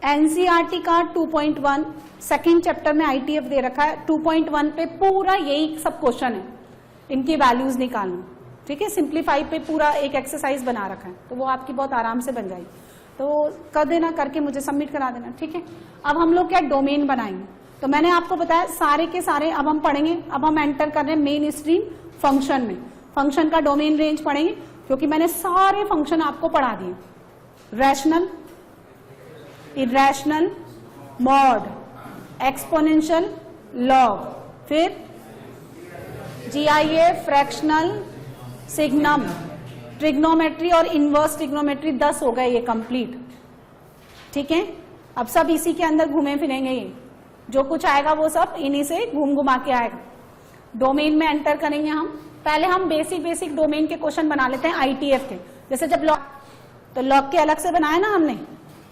NCERT का 2.1 second chapter में ITF दे रखा है, 2.1 पे पूरा यही सब क्वेश्चन है, इनकी वैल्यूज निकालना, ठीक है। सिंप्लीफाई पे पूरा एक एक्सरसाइज बना रखा है, तो वो आपकी बहुत आराम से बन जाएगी। तो कर देना, करके मुझे सबमिट करा देना, ठीक है। अब हम लोग क्या डोमेन बनाएंगे, तो मैंने आपको बताया सारे के सारे अब हम पढ़ेंगे। अब हम एंटर कर रहे हैं मेन स्ट्रीम फंक्शन में, फंक्शन का डोमेन रेंज पढ़ेंगे, क्योंकि मैंने सारे फंक्शन आपको पढ़ा दिए, rational, irrational, mod, exponential, log, फिर जीआईएफ, फ्रैक्शनल, सिग्नम, ट्रिग्नोमेट्री और इनवर्स ट्रिग्नोमेट्री, 10 हो गए ये कंप्लीट, ठीक है। अब सब इसी के अंदर घूमे फिरेंगे, ये जो कुछ आएगा वो सब इन्हीं से घूम घुमा के आएगा। डोमेन में एंटर करेंगे हम, पहले हम बेसिक डोमेन के क्वेश्चन बना लेते हैं आईटीएफ के। जैसे जब लॉग, तो लॉग के अलग से बनाया ना हमने,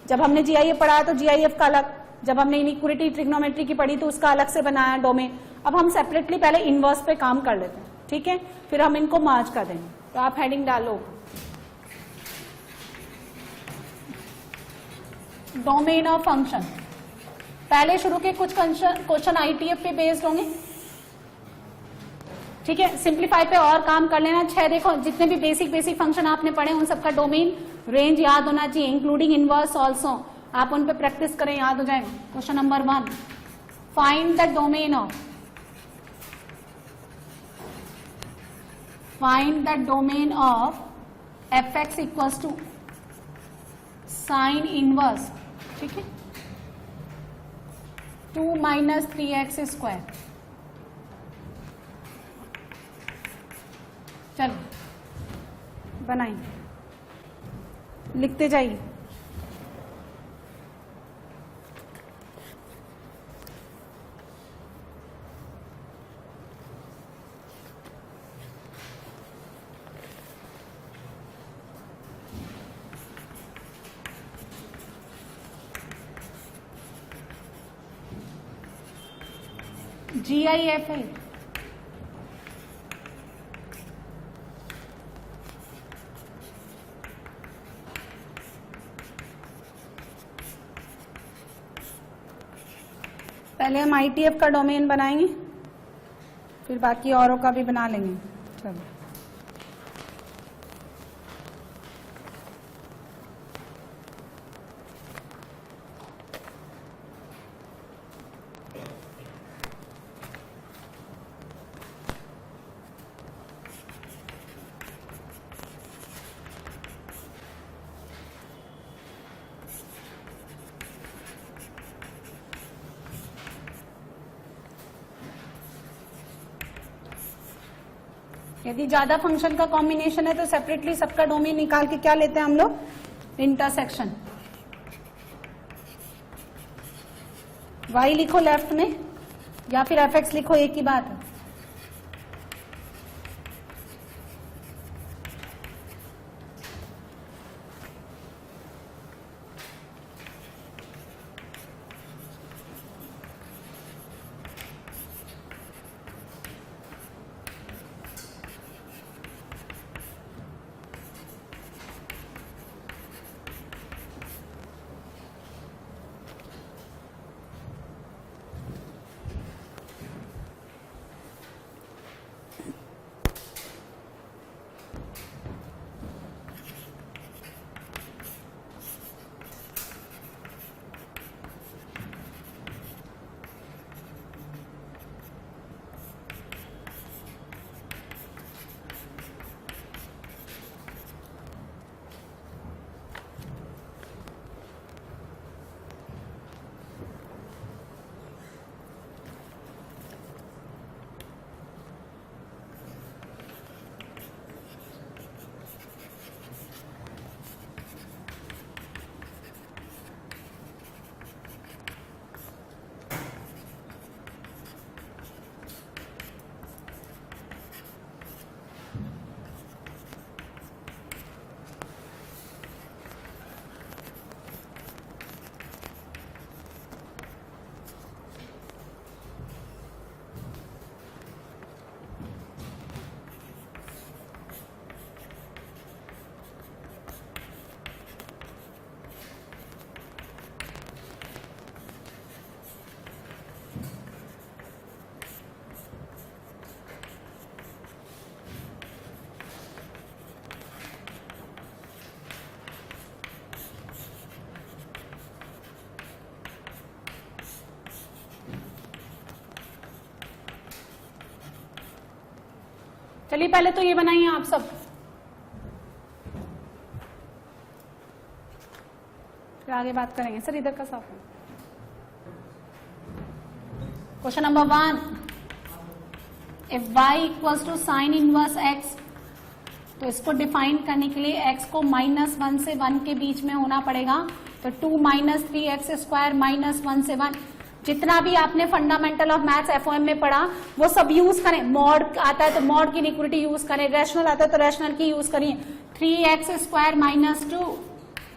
जब हमने जीआईएफ पढ़ाया तो जीआईएफ का अलग, जब हमने इनइक्वालिटी ट्रिग्नोमेट्री की पढ़ी तो उसका अलग से बनाया डोमेन। अब हम सेपरेटली पहले इनवर्स पे काम कर लेते हैं, ठीक है, फिर हम इनको मर्ज कर देंगे। तो आप हेडिंग डालो डोमेन ऑफ फंक्शन। पहले शुरू के कुछ क्वेश्चन आईटीएफ पे बेस्ड होंगे, ठीक है। सिंप्लीफाई पे और काम कर लेना। 6 देखो, जितने भी बेसिक फंक्शन आपने पढ़े उन सबका डोमेन रेंज याद होना चाहिए, इंक्लूडिंग इनवर्स ऑल्सो। आप उन पे प्रैक्टिस करें, याद हो जाएगा। Question number 1, find the domain of fx equals to sine inverse, ठीक है, 2 माइनस 3x स्क्वायर। चलो बनाइए, लिखते जाइए। GIF है, पहले हम आईटीएफ का डोमेन बनाएंगे, फिर बाकी औरों का भी बना लेंगे। चलो यदि ज्यादा फंक्शन का कॉम्बिनेशन है तो सेपरेटली सबका डोमेन निकाल के क्या लेते हैं हम लोग, इंटरसेक्शन। y लिखो लेफ्ट में या फिर fx लिखो, एक ही बात है। चलिए पहले तो ये बनाइए आप सब, फिर आगे बात करेंगे। सर इधर का साफ है। Question number 1, if y equals to sine inverse x, तो इसको डिफाइन करने के लिए x को -1 से 1 के बीच में होना पड़ेगा। तो 2 - 3x स्क्वायर -1 से 1, जितना भी आपने फंडामेंटल ऑफ मैथ्स FOM में पढ़ा वो सब यूज करें। मॉड आता है तो मॉड की इक्विटी यूज करें, रैशनल आता है तो रैशनल की यूज करिए। 3x स्क्वायर -2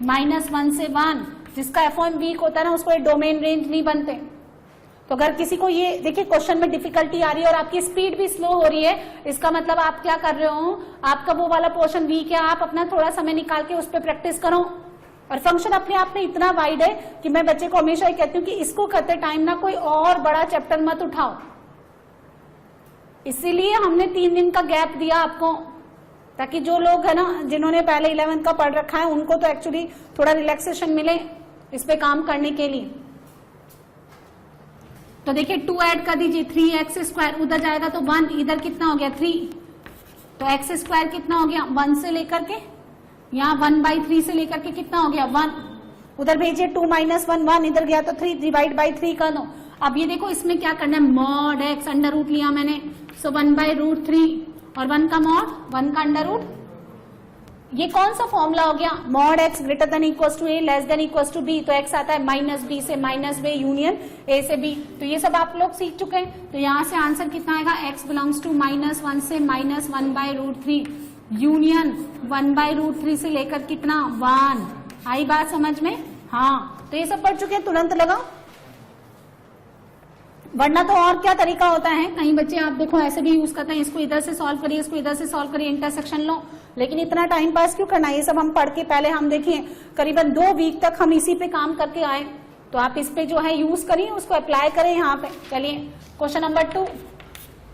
-1 से 1, जिसका FOM वीक होता है ना उसको डोमेन रेंज नहीं बनते। तो अगर किसी को ये देखिए क्वेश्चन में डिफिकल्टी आ रही है और आपकी स्पीड भी स्लो हो रही है, इसका मतलब आप क्या कर रहे हो, आपका वो वाला पोर्शन वीक है, आप अपना थोड़ा समय निकाल के उस पर प्रैक्टिस करो। और फंक्शन अपने आप में इतना वाइड है कि मैं बच्चे को हमेशा ही कहती हूँ कि इसको करते टाइम ना कोई और बड़ा चैप्टर मत उठाओ। इसीलिए हमने 3 दिन का गैप दिया आपको, ताकि जो लोग है ना जिन्होंने पहले 11th का पढ़ रखा है उनको तो एक्चुअली थोड़ा रिलैक्सेशन मिले इस पे काम करने के लिए। तो देखिए 2 ऐड कर दीजिए, 3x स्क्वायर उधर जाएगा तो 1, इधर कितना हो गया 3, तो x स्क्वायर कितना हो गया 1 से लेकर के यहाँ 1/3 से लेकर के कितना हो गया 1, उधर भेजिए 2 - 1 1, इधर गया तो 3 डिवाइड बाई 3 कर दो। अब ये देखो इसमें क्या करना है, मॉड x अंडर रूट लिया मैंने, सो 1/√3 और 1 का मॉड 1 का अंडर रूट। ये कौन सा फॉर्मूला हो गया, mod x greater than equals to a less than equals to b, तो x आता है -b से -b यूनियन a से b। तो ये सब आप लोग सीख चुके हैं। तो यहाँ से आंसर कितना आएगा, x बिलोंग्स टू -1 से -1/√3 यूनियन 1/√3 से लेकर कितना 1। आई बात समझ में? हाँ, तो ये सब पढ़ चुके हैं, तुरंत लगाओ। वरना तो और क्या तरीका होता है, कई बच्चे आप देखो ऐसे भी यूज करते हैं, इसको इधर से सॉल्व करिए, इसको इधर से सॉल्व करिए, इंटरसेक्शन लो। लेकिन इतना टाइम पास क्यों करना है, ये सब हम पढ़ के पहले हम देखिए करीबन 2 वीक तक हम इसी पे काम करके आए। तो आप इस पे जो है यूज करिए, उसको अप्लाई करें यहाँ पे। चलिए question number 2,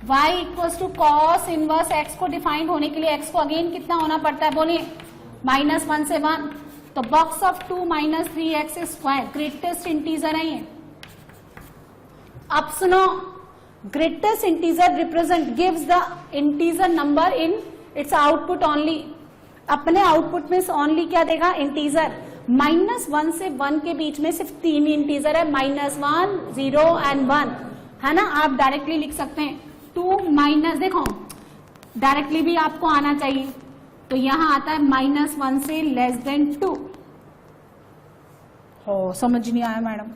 y equals to cos inverse x को डिफाइन होने के लिए x को अगेन कितना होना पड़ता है, बोलिए -1 से 1। तो box of 2 - 3x square greatest integer है ये। अब सुनो, greatest integer represent gives the integer number in its output only. अपने आउटपुट में ओनली क्या देगा, इंटीजर। -1 से 1 के बीच में सिर्फ 3 इंटीजर है, -1 0 एंड 1, है ना। आप डायरेक्टली लिख सकते हैं 2 देखो डायरेक्टली भी आपको आना चाहिए। तो यहां आता है -1 से लेस देन 2। हो समझ नहीं आया मैडम,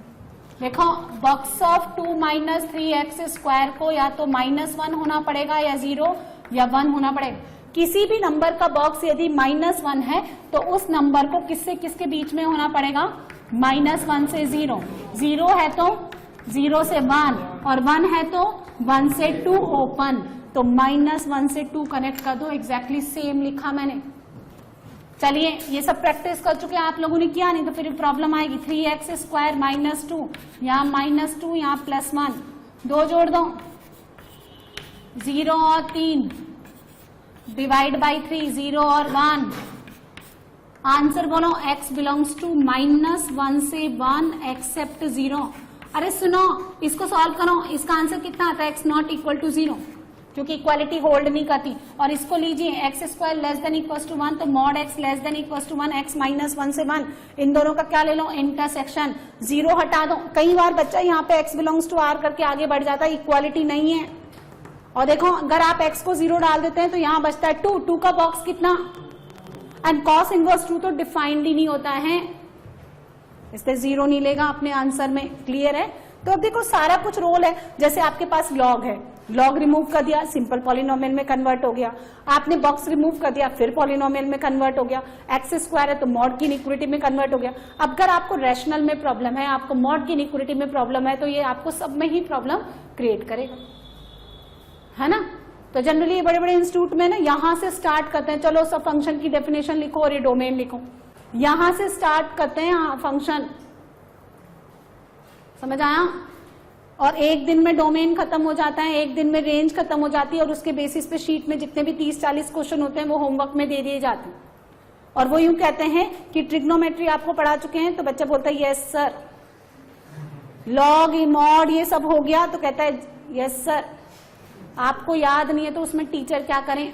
देखो बॉक्स ऑफ 2 - 3x स्क्वायर को या तो -1 होना पड़ेगा या 0 या 1 होना पड़ेगा। किसी भी नंबर का बॉक्स यदि -1 है तो उस नंबर को किससे किसके बीच में होना पड़ेगा, -1 से 0, 0 है तो 0 से 1 और 1 है तो 1 से 2 ओपन। तो -1 से 2 कनेक्ट कर दो, एग्जैक्टली सेम लिखा मैंने। चलिए ये सब प्रैक्टिस कर चुके हैं आप लोगों ने, किया नहीं तो फिर प्रॉब्लम आएगी। 3x स्क्वायर -2, यहाँ -2 यहाँ +1, 2 जोड़ दो, 0 और 3 डिवाइड बाई 3, 0 और 1। आंसर बोलो, x बिलोंग्स टू -1 से 1 एक्सेप्ट 0। अरे सुनो, इसको सॉल्व करो, इसका आंसर कितना आता है, x नॉट इक्वल टू 0, क्योंकि इक्वालिटी होल्ड नहीं करती। और इसको लीजिए x square less than equals to 1, तो mod x less than equals to 1, x -1 से 1, इन दोनों का क्या ले लो, इंटरसेक्शन। 0 हटा दो। कई बार बच्चा यहाँ पे x बिलोंग्स टू r करके आगे बढ़ जाता है, इक्वालिटी नहीं है। और देखो अगर आप x को 0 डाल देते हैं तो यहाँ बचता है 2, 2 का बॉक्स कितना, एंड कॉस इनवर्स 2 तो डिफाइंड ही नहीं होता है, इसलिए 0 नहीं लेगा अपने आंसर में। क्लियर है? तो अब देखो सारा कुछ रोल है। जैसे आपके पास लॉग है, लॉग रिमूव कर दिया, सिंपल पॉलिनोमियल में कन्वर्ट हो गया। आपने बॉक्स रिमूव कर दिया, फिर पॉलिनोमियल में कन्वर्ट हो गया। एक्स स्क्वायर है तो मॉड की इनइक्वालिटी में कन्वर्ट हो गया। अब अगर आपको रैशनल में प्रॉब्लम है, आपको मॉड की इनइक्वालिटी में प्रॉब्लम है, तो ये आपको सब में ही प्रॉब्लम क्रिएट करेगा, है ना। तो जनरली बड़े बड़े इंस्टीट्यूट में ना यहां से स्टार्ट करते हैं, चलो सब फंक्शन की डेफिनेशन लिखो और ये डोमेन लिखो, यहां से स्टार्ट करते हैं फंक्शन, समझ आया। और एक दिन में डोमेन खत्म हो जाता है, एक दिन में रेंज खत्म हो जाती है, और उसके बेसिस पे शीट में जितने भी 30-40 क्वेश्चन होते हैं वो होमवर्क में दे दिए जाते हैं। और वो यूं कहते हैं कि ट्रिग्नोमेट्री आपको पढ़ा चुके हैं, तो बच्चा बोलता है यस सर। लॉग मॉड ये सब हो गया तो कहता है यस सर। आपको याद नहीं है तो उसमें टीचर क्या करें,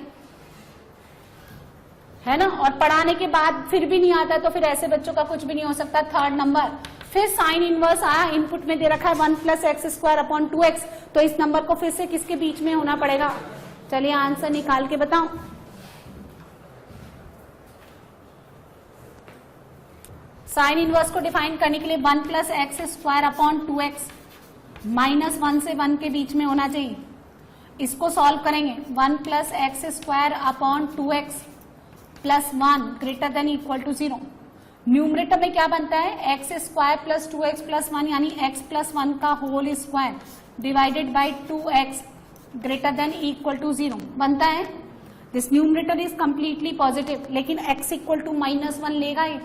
है ना। और पढ़ाने के बाद फिर भी नहीं आता तो फिर ऐसे बच्चों का कुछ भी नहीं हो सकता। थर्ड नंबर, फिर साइन इनवर्स आया, इनपुट में दे रखा है 1 + x² 2x, तो इस नंबर को फिर से किसके बीच में होना पड़ेगा। चलिए आंसर निकाल के बताओ। साइन इनवर्स को डिफाइन करने के लिए 1 + x² 2x -1 से 1 के बीच में होना चाहिए। इसको सॉल्व करेंगे 1 + x² 2x + 1 > 0। न्यूमरेटर में क्या बनता है, x² + 2x + 1 यानी x + 1 का whole square divided by 2x > 0 बनता है। This numerator is completely positive, लेकिन x = -1 लेगा ये,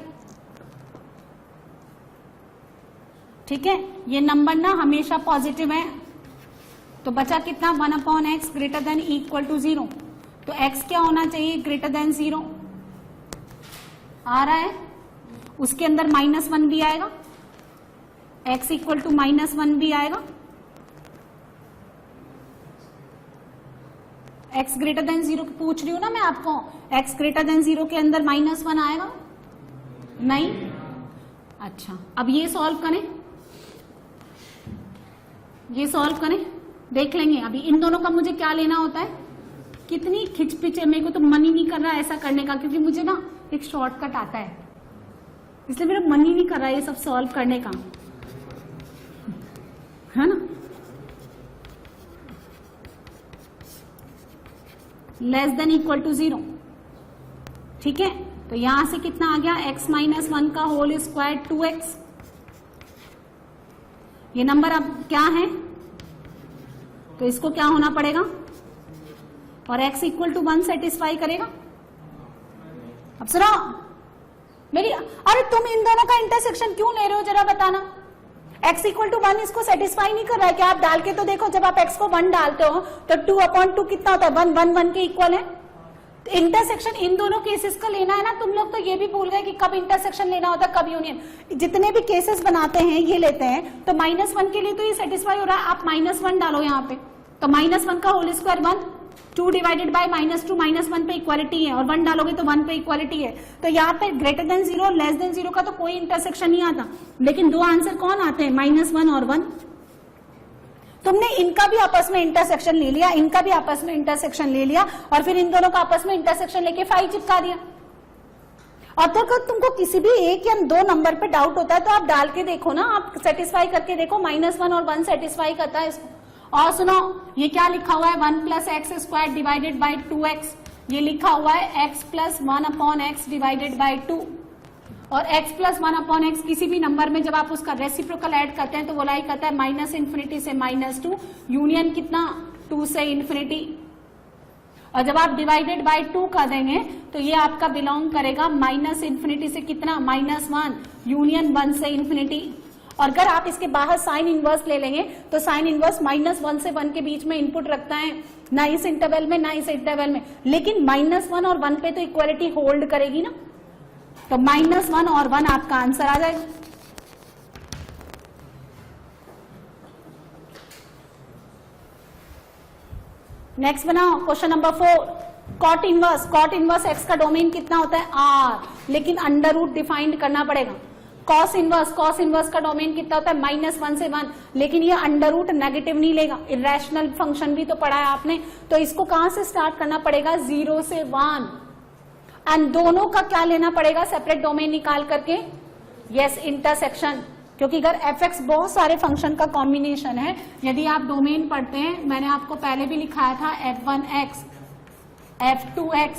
ठीक है। ये नंबर ना हमेशा पॉजिटिव है, तो बचा कितना 1/x > 0। तो x क्या होना चाहिए, > 0 आ रहा है, उसके अंदर -1 भी आएगा, x = -1 भी आएगा, x > 0 पूछ रही हूं ना मैं आपको, x > 0 के अंदर -1 आएगा नहीं। अच्छा, अब ये सॉल्व करें, ये सॉल्व करें, देख लेंगे। अभी इन दोनों का मुझे क्या लेना होता है, कितनी खिचपिच है, मेरे को तो मन ही नहीं कर रहा है ऐसा करने का, क्योंकि मुझे ना एक शॉर्टकट आता है, इसलिए मेरा मन ही नहीं कर रहा है ये सब सॉल्व करने का, है ना। < < 0, ठीक है। तो यहां से कितना आ गया, x - 1 का होल स्क्वायर 2x। ये नंबर अब क्या है, तो इसको क्या होना पड़ेगा, और x = 1 सेटिस्फाई करेगा। अब सुनो मेरी, अरे तुम इन दोनों का इंटरसेक्शन क्यों ले रहे हो जरा बताना। x = 1 इसको सेटिस्फाई नहीं कर रहा है क्या, आप डाल के तो देखो, जब आप x को 1 डालते हो तो 2/2 कितना होता है, 1 के इक्वल है। इंटरसेक्शन इन दोनों केसेस का लेना है ना। तुम लोग तो ये भी भूल गए कि कब इंटरसेक्शन लेना होता है, कब यूनियन। जितने भी केसेस बनाते हैं ये लेते हैं, तो -1 के लिए तो ये सेटिस्फाई हो रहा है, आप -1 डालो यहाँ पे, तो -1 का होल स्क्वायर 1, 2 डिवाइडेड बाय -2 -1 पे इक्वालिटी है, और 1 डालोगे तो 1 पे इक्वालिटी है। तो यहाँ पे > 0 < 0 का तो कोई इंटरसेक्शन नहीं आता, लेकिन दो आंसर कौन आते हैं, -1 और 1। तुमने इनका भी आपस में इंटरसेक्शन ले लिया, इनका भी आपस में इंटरसेक्शन ले लिया, और फिर इन दोनों का आपस में इंटरसेक्शन लेके 5 चिपका दिया। और तो अगर तुमको किसी भी एक या दो नंबर पे डाउट होता है तो आप डाल के देखो ना, आप सेटिस्फाई करके देखो, -1 और 1 सेटिस्फाई करता है इसको। और सुनो, ये क्या लिखा हुआ है, 1 + x² डिवाइडेड बाई 2x, ये लिखा हुआ है x + 1/x डिवाइडेड बाई 2। और x + 1/x किसी भी नंबर में जब आप उसका रेसिप्रोकल ऐड करते हैं तो वो लाइक करता है -∞ से -2, यूनियन कितना 2 से ∞। और जब आप डिवाइडेड बाय 2 कर देंगे तो ये आपका बिलोंग करेगा -∞ से कितना, -1, यूनियन 1 से ∞। और अगर आप इसके बाहर साइन इनवर्स ले लेंगे तो साइन इनवर्स -1 से 1 के बीच में इनपुट रखता है, ना इस इंटरवल में ना इस इंटरवल में, लेकिन -1 और 1 पे तो इक्वालिटी होल्ड करेगी ना। तो -1 और 1 आपका आंसर आ जाएगा। नेक्स्ट बनाओ question number 4, cot inverse. Cot inverse x का डोमेन कितना होता है, r, लेकिन अंडर रूट डिफाइंड करना पड़ेगा। कॉस इनवर्स का डोमेन कितना होता है, -1 से 1, लेकिन ये अंडर रूट नेगेटिव नहीं लेगा। इरेशनल फंक्शन भी तो पढ़ा है आपने, तो इसको कहां से स्टार्ट करना पड़ेगा, 0 से 1, एंड दोनों का क्या लेना पड़ेगा, सेपरेट डोमेन निकाल करके, यस इंटरसेक्शन। क्योंकि अगर f(x) बहुत सारे फंक्शन का कॉम्बिनेशन है, यदि आप डोमेन पढ़ते हैं, मैंने आपको पहले भी लिखाया था f1x, f2x,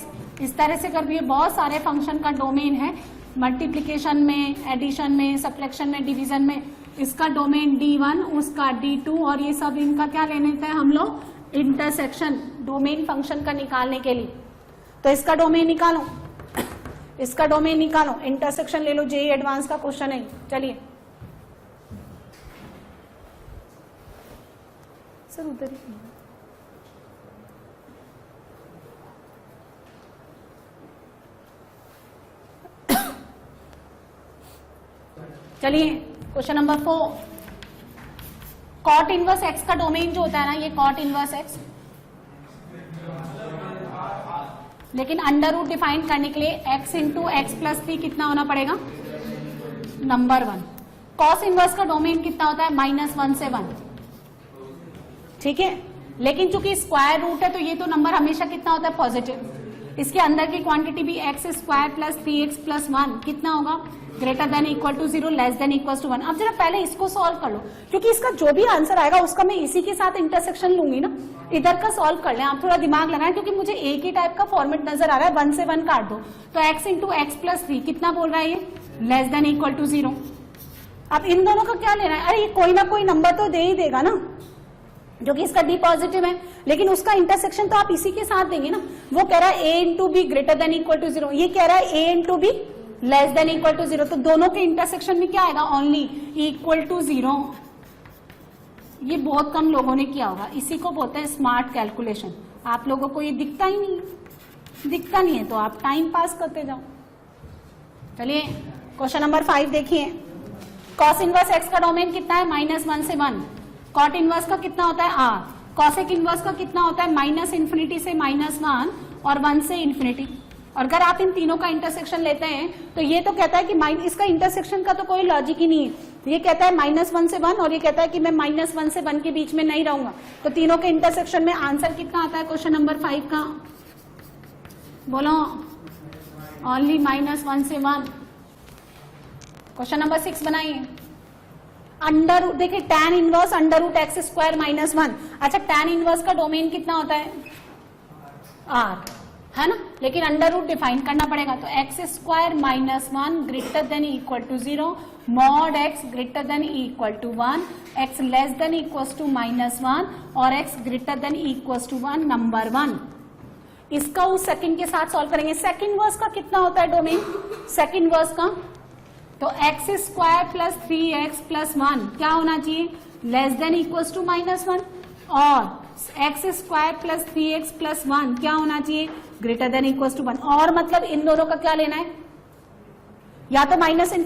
इस तरह से कर भी बहुत सारे फंक्शन का डोमेन है, मल्टीप्लीकेशन में, एडिशन में, सब्ट्रैक्शन में, डिवीजन में, इसका डोमेन D1, उसका D2, और ये सब इनका क्या ले लेते हैं हम लोग, इंटरसेक्शन, डोमेन फंक्शन का निकालने के लिए। तो इसका डोमेन निकालो, इसका डोमेन निकालो, इंटरसेक्शन ले लो, जेईई एडवांस का क्वेश्चन है। चलिए सर उधर ही, चलिए question number 4, cot inverse x का डोमेन जो होता है ना, ये कॉट इनवर्स एक्स, लेकिन अंडर रूट डिफाइन करने के लिए x इंटू एक्स प्लस 3 कितना होना पड़ेगा, नंबर 1। कॉस इनवर्स का डोमेन कितना होता है, -1 से 1, ठीक है। लेकिन चूंकि स्क्वायर रूट है तो ये तो नंबर हमेशा कितना होता है, पॉजिटिव। इसके अंदर की क्वांटिटी भी x square plus 3x plus 1 कितना होगा, greater than equal to 0, less than equal to 1। अब जरा पहले इसको सॉल्व कर लो, क्योंकि इसका जो भी आंसर आएगा उसका मैं इसी के साथ इंटरसेक्शन लूंगी ना। इधर का सॉल्व कर लें, आप थोड़ा दिमाग लगाएं, क्योंकि मुझे एक ही टाइप का फॉर्मेट नजर आ रहा है। 1 से 1 काट दो तो x इंटू एक्स प्लस 3 कितना बोल रहा है ये, लेस देन इक्वल टू 0। अब इन दोनों का क्या लेना है, अरे ये कोई ना कोई नंबर तो दे ही देगा ना, जो कि इसका डी पॉजिटिव है, लेकिन उसका इंटरसेक्शन तो आप इसी के साथ देंगे ना। वो कह रहा है a into B greater than equal to 0, ये कह रहा है a into B less than equal to 0, तो दोनों के इंटरसेक्शन में क्या आएगा, ओनली इक्वल टू 0। ये बहुत कम लोगों ने किया होगा, इसी को बोलते हैं स्मार्ट कैलकुलेशन। आप लोगों को ये दिखता ही नहीं, दिखता नहीं है तो आप टाइम पास करते जाओ। चलिए क्वेश्चन नंबर 5 देखिए। कॉस इनवर्स एक्स का डोमेन कितना है, -1 से 1। कॉट इनवर्स का कितना होता है, r। कॉसेक इनवर्स का कितना होता है, -∞ से -1 और 1 से इन्फिनिटी। और अगर आप इन तीनों का इंटरसेक्शन लेते हैं तो ये तो कहता है कि इसका इंटरसेक्शन का तो कोई लॉजिक ही नहीं है। ये कहता है -1 से 1 और ये कहता है कि मैं -1 से 1 के बीच में नहीं रहूंगा, तो तीनों के इंटरसेक्शन में आंसर कितना आता है क्वेश्चन नंबर 5 का, बोलो, ओनली -1 से 1। क्वेश्चन नंबर 6 बनाइए। अंडर रूट, देखिए tan inverse under root x square -1। अच्छा, tan इनवर्स का डोमेन कितना होता है, r, है ना, लेकिन अंडर रूट डिफाइन करना पड़ेगा। तो x square -1 greater than equal to 0, mod x greater than equal to 1, x less than equal to -1 और x greater than equal to 1, number 1। इसका उस सेकंड के साथ सॉल्व करेंगे। सेकंड वर्स का कितना होता है डोमेन, सेकंड वर्स का, तो x square plus 3x plus 1 क्या होना चाहिए, लेस देन इक्वल टू -1, और x square plus 3x plus 1 क्या होना चाहिए, ग्रेटर देन इक्वल टू 1। और मतलब इन दोनों का क्या लेना है, या तो -∞ से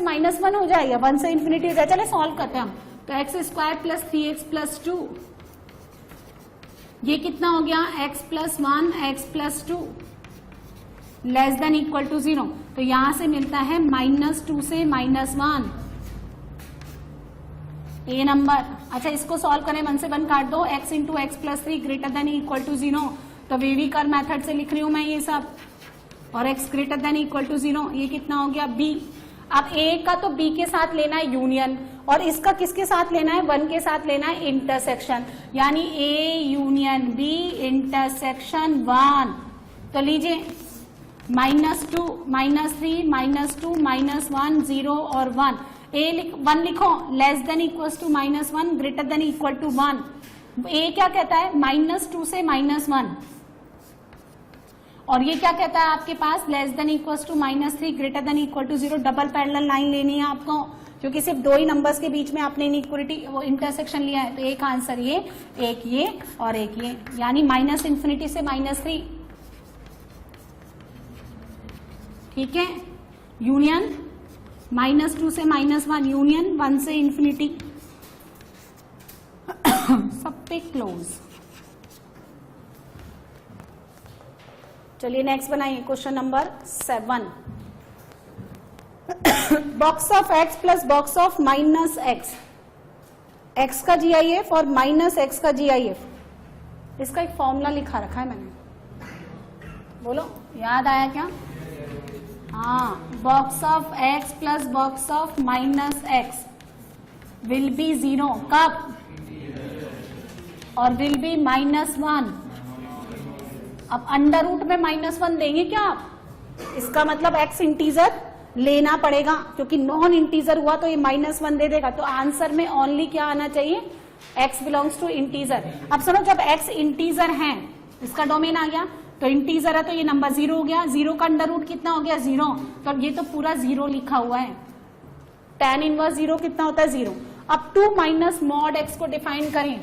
-1 हो जाए या 1 से इन्फिनिटी हो जाए। चले सॉल्व करते हैं हम। तो x square plus 3x plus 2, ये कितना हो गया, x plus 1 x plus 2 less than equal to 0। तो यहां से मिलता है -2 से -1, ए नंबर। अच्छा, इसको सॉल्व करें, 1 से 1 काट दो, x into x plus 3 greater than equal to 0। तो वेवी कर मेथड से लिख रही हूं मैं ये सब, और x greater than equal to 0, ये कितना हो गया, b। अब a का तो b के साथ लेना है यूनियन, और इसका किसके साथ लेना है, 1 के साथ लेना है इंटरसेक्शन, यानी a यूनियन b इंटरसेक्शन 1। तो लीजिए -2 -3 -2 -1 0 और 1, 1 लिखो, less than equal to -1 greater than equal to 1। a क्या कहता है, -2 से -1, और ये क्या कहता है आपके पास, less than equal to -3 greater than equal to 0। Double parallel line लेनी है आपको, क्योंकि सिर्फ 2 ही नंबर्स के बीच में आपने इनइक्वालिटी वो इंटरसेक्शन लिया है। तो एक आंसर ये, एक ये और एक ये, यानी -∞ से -3, ठीक है, यूनियन -2 से -1, यूनियन 1 से इन्फिनिटी, सब पे क्लोज। चलिए नेक्स्ट बनाइए question number 7। Box of x plus box of -x, x का GIF और -x का GIF, इसका एक फॉर्मूला लिखा रखा है मैंने, बोलो याद आया क्या, हाँ, box of x plus box of -x will be 0, कब, और विल बी -1। अब अंडर रूट में -1 देंगे क्या आप, इसका मतलब x इंटीजर लेना पड़ेगा, क्योंकि नॉन इंटीजर हुआ तो ये -1 दे देगा। तो आंसर में ओनली क्या आना चाहिए, x बिलोंग्स टू इंटीजर। अब सुनो, जब x इंटीजर है, इसका डोमेन आ गया, तो इंटीजर है तो ये नंबर 0 हो गया, 0 का अंडर रूट कितना हो गया, 0, तो ये तो पूरा 0 लिखा हुआ है। tan इनवर्स 0 कितना होता है, 0। अब 2 माइनस मॉड x को डिफाइन करें,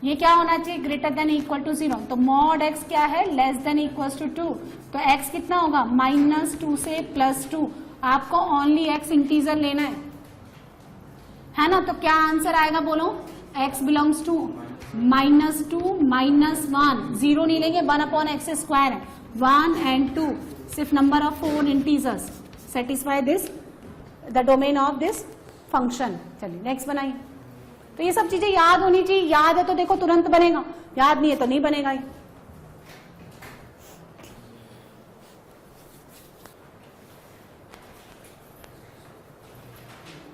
ये क्या होना चाहिए, ग्रेटर देन इक्वल टू 0। तो मॉड x क्या है, लेस देन इक्वल टू 2, तो x कितना होगा, -2 से +2। आपको ओनली x इंटीजर लेना है ना। तो क्या आंसर आएगा, बोलो, x बिलोंग्स टू -2 -1, 0 नहीं लेंगे, 1/x² है, 1 and 2, सिर्फ number of 4 integers satisfy this the domain of this function. चलिए नेक्स्ट बनाइए। तो ये सब चीजें याद होनी चाहिए, याद है तो देखो तुरंत बनेगा, याद नहीं है तो नहीं बनेगा।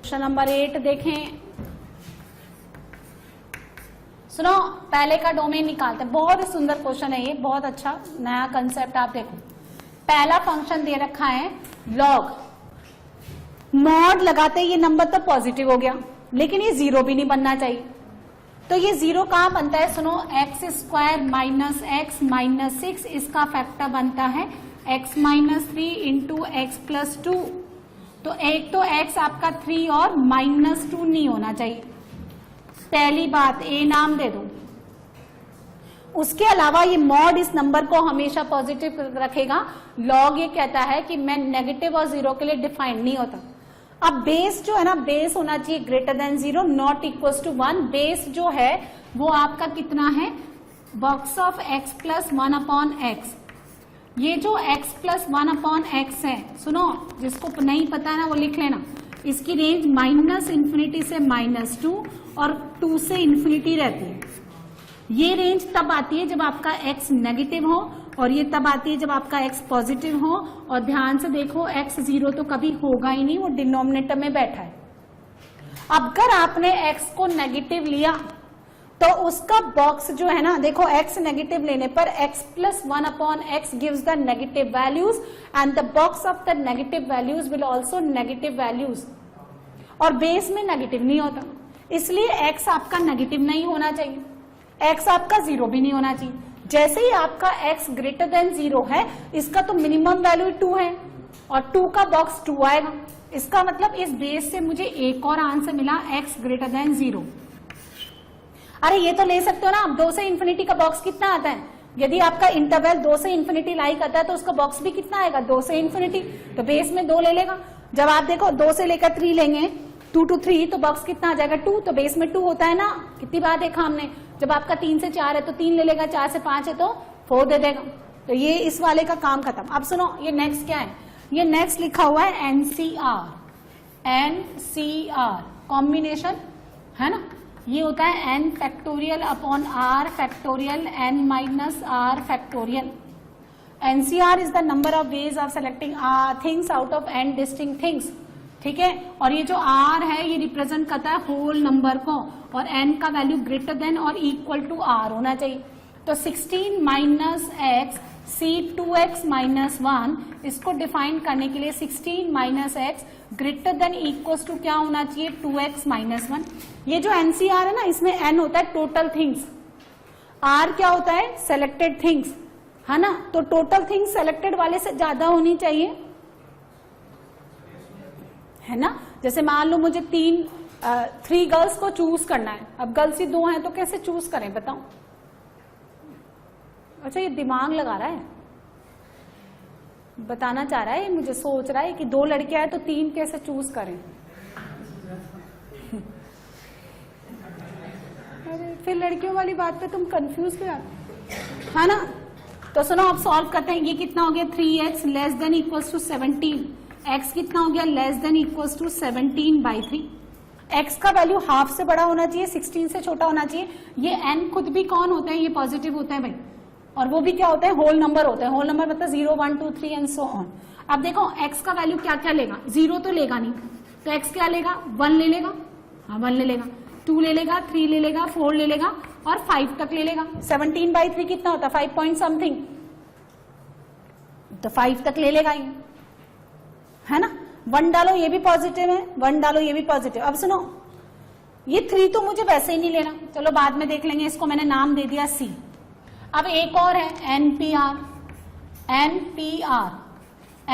क्वेश्चन नंबर 8 देखें। सुनो, पहले का डोमेन निकालते हैं। बहुत ही सुंदर क्वेश्चन है ये, बहुत अच्छा नया कंसेप्ट। आप देखो, पहला फंक्शन दे रखा है लॉग, मॉड लगाते ही ये नंबर तो पॉजिटिव हो गया, लेकिन ये जीरो भी नहीं बनना चाहिए। तो ये जीरो कहां बनता है? सुनो, x square minus x minus 6, इसका फैक्टर बनता है x minus 3 into x plus 2। तो एक तो एक्स आपका 3 और माइनस 2 नहीं होना चाहिए, पहली बात, ए नाम दे दो। उसके अलावा ये मॉड इस नंबर को हमेशा पॉजिटिव रखेगा। लॉग ये कहता है कि मैं नेगेटिव और जीरो के लिए डिफाइंड नहीं होता। अब बेस जो है ना, बेस होना चाहिए greater than 0, not equal to 1। Base जो है वो आपका कितना है? Box of x plus 1 upon x. ये जो x प्लस 1 अपॉन एक्स है, सुनो, जिसको नहीं पता है ना वो लिख लेना। इसकी रेंज माइनस इंफिनिटी से -2 और 2 से इंफिनिटी रहती है। ये रेंज तब आती है जब आपका x नेगेटिव हो, और ये तब आती है जब आपका x पॉजिटिव हो। और ध्यान से देखो, x 0 तो कभी होगा ही नहीं, वो डिनोमिनेटर में बैठा है। अब अगर आपने x को नेगेटिव लिया तो उसका बॉक्स जो है ना, देखो x नेगेटिव लेने पर x plus 1 upon x gives the negative values and the box of the negative values will also negative values. और बेस में नेगेटिव नहीं होता, इसलिए x आपका नेगेटिव नहीं होना चाहिए, x आपका 0 भी नहीं होना चाहिए। जैसे ही आपका x ग्रेटर देन 0 है, इसका तो मिनिमम वैल्यू 2 है और 2 का बॉक्स 2 आएगा। इसका मतलब इस बेस से मुझे एक और आंसर मिला, x ग्रेटर देन 0। अरे ये तो ले सकते हो ना आप, 2 से इंफिनिटी का बॉक्स कितना आता है? यदि आपका इंटरवल 2 से इंफिनिटी लाइक आता है तो उसका बॉक्स भी कितना आएगा? 2 से इंफिनिटी। तो बेस में 2 ले लेगा। जब आप देखो 2 से लेकर 3 लेंगे, 2 to 3, तो बॉक्स कितना आ जाएगा? 2। तो बेस में 2 होता है ना, कितनी बार देखा हमने। जब आपका 3 से 4 है तो 3 ले लेगा, 4 से 5 है तो 4 दे देगा। तो ये इस वाले का काम खत्म। अब सुनो, ये नेक्स्ट क्या है? ये नेक्स्ट लिखा हुआ है NCR। NCR कॉम्बिनेशन है ना, ये होता है n factorial upon r factorial n minus r factorial. NCR is the number of ways of selecting things out of n distinct things. ठीक है, और ये जो r है ये रिप्रेजेंट करता है होल नंबर को, और n का वैल्यू ग्रेटर देन और इक्वल टू r होना चाहिए। तो 16 माइनस एक्स C2x माइनस 1, इसको डिफाइन करने के लिए 16 minus x greater than equals to क्या होना चाहिए? 2x minus 1। ये जो NCR है ना, इसमें n होता है टोटल थिंग्स, r क्या होता है? सेलेक्टेड थिंग्स, है ना। तो टोटल थिंग्स सेलेक्टेड वाले से ज्यादा होनी चाहिए, है ना। जैसे मान लो मुझे 3 गर्ल्स को चूज करना है, अब गर्ल्स ही 2 हैं तो कैसे चूज करें बताओ? अच्छा, ये दिमाग लगा रहा है, बताना चाह रहा है, मुझे सोच रहा है कि 2 लड़कियां हैं तो 3 कैसे चूज करें। अरे फिर लड़कियों वाली बात पे तुम कंफ्यूज क्यों आते, है ना। तो सुनो, अब सॉल्व करते हैं। ये कितना हो गया? 3x less than equals to 17। x कितना हो गया? Less than equals to 17/3। x का वैल्यू हाफ से बड़ा होना चाहिए, 16 से छोटा होना चाहिए। ये n खुद भी कौन होता है? ये पॉजिटिव होता है भाई, और वो भी क्या होता है? होल नंबर होता है। होल नंबर मतलब 0, 1, 2, 3 एंड सो ऑन। अब देखो x का वैल्यू क्या क्या लेगा? 0 तो लेगा नहीं, तो x क्या लेगा? 1 ले लेगा, हाँ 1 ले लेगा, 2 ले लेगा, 3 ले लेगा, 4 ले लेगा और 5 तक ले लेगा। 17/3 कितना होता है? 5 पॉइंट समथिंग, तो 5 तक ले लेगा ये, है ना। 1 डालो ये भी पॉजिटिव है, 1 डालो ये भी पॉजिटिव। अब सुनो, ये 3 तो मुझे वैसे ही नहीं लेना, चलो बाद में देख लेंगे। इसको मैंने नाम दे दिया C। अब एक और है NPR।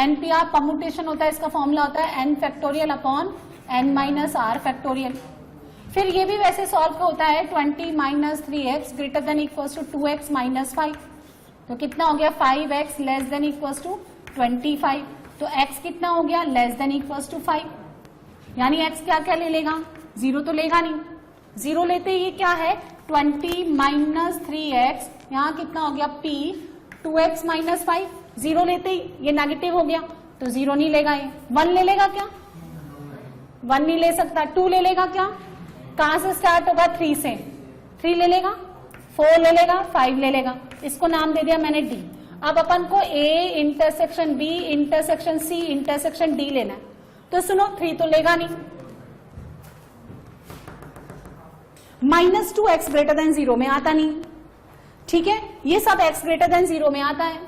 NPR परमुटेशन होता है, इसका फॉर्मूला होता है n factorial upon n minus r factorial. फिर ये भी वैसे सॉल्व होता है 20 minus 3x greater than equals to 2x minus 5। तो कितना हो गया? 5x less than equals to 25। तो x कितना हो गया? Less than equals to 5। यानी x क्या क्या ले लेगा? 0 तो लेगा नहीं, 0 लेते ही क्या है? 20 माइनस 3x, यहाँ कितना हो गया? P 2x माइनस 5, 0 लेते ही ये नेगेटिव हो गया तो 0 नहीं लेगा, ये 1 ले लेगा क्या? 1 नहीं ले सकता। 2 ले लेगा क्या? कहां से स्टार्ट होगा? 3 से। 3 ले लेगा, 4 ले लेगा, 5 ले लेगा। इसको नाम दे दिया मैंने D। अब अपन को A intersection B intersection C intersection D लेना है, तो सुनो 3 तो लेगा नहीं। -2x ग्रेटर देन 0 में आता नहीं, ठीक है, ये सब x ग्रेटर देन 0 में आता है।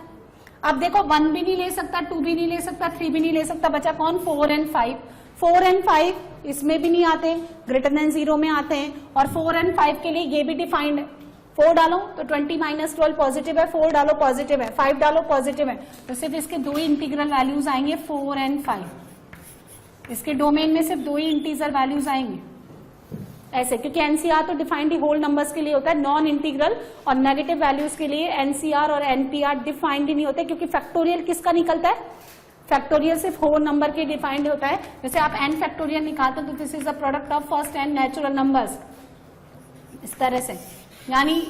अब देखो 1 भी नहीं ले सकता, 2 भी नहीं ले सकता, 3 भी नहीं ले सकता, बचा कौन? 4 एंड 5। 4 एंड 5 इसमें भी नहीं आते, ग्रेटर देन 0 में आते हैं, और 4 एंड 5 के लिए ये भी डिफाइंड है। 4 डालो तो 20 माइनस 12 पॉजिटिव है, 4 डालो पॉजिटिव है, 5 डालो पॉजिटिव है, तो सिर्फ इसके 2 ही इंटीग्रल वैल्यूज आएंगे 4 एंड 5। इसके डोमेन में सिर्फ 2 ही इंटीजर वैल्यूज आएंगे ऐसे, क्योंकि एनसीआर तो डिफाइंड होल नंबर्स के लिए होता है, नॉन इंटीग्रल और नेगेटिव वैल्यूज के लिए एनसीआर और एनपीआर डिफाइंड ही नहीं होते, क्योंकि फैक्टोरियल किसका निकलता है? फैक्टोरियल सिर्फ होल नंबर के डिफाइंड होता है। जैसे आप एन फैक्टोरियल निकालते हो तो this is the product of first n natural numbers, इस तरह से। यानी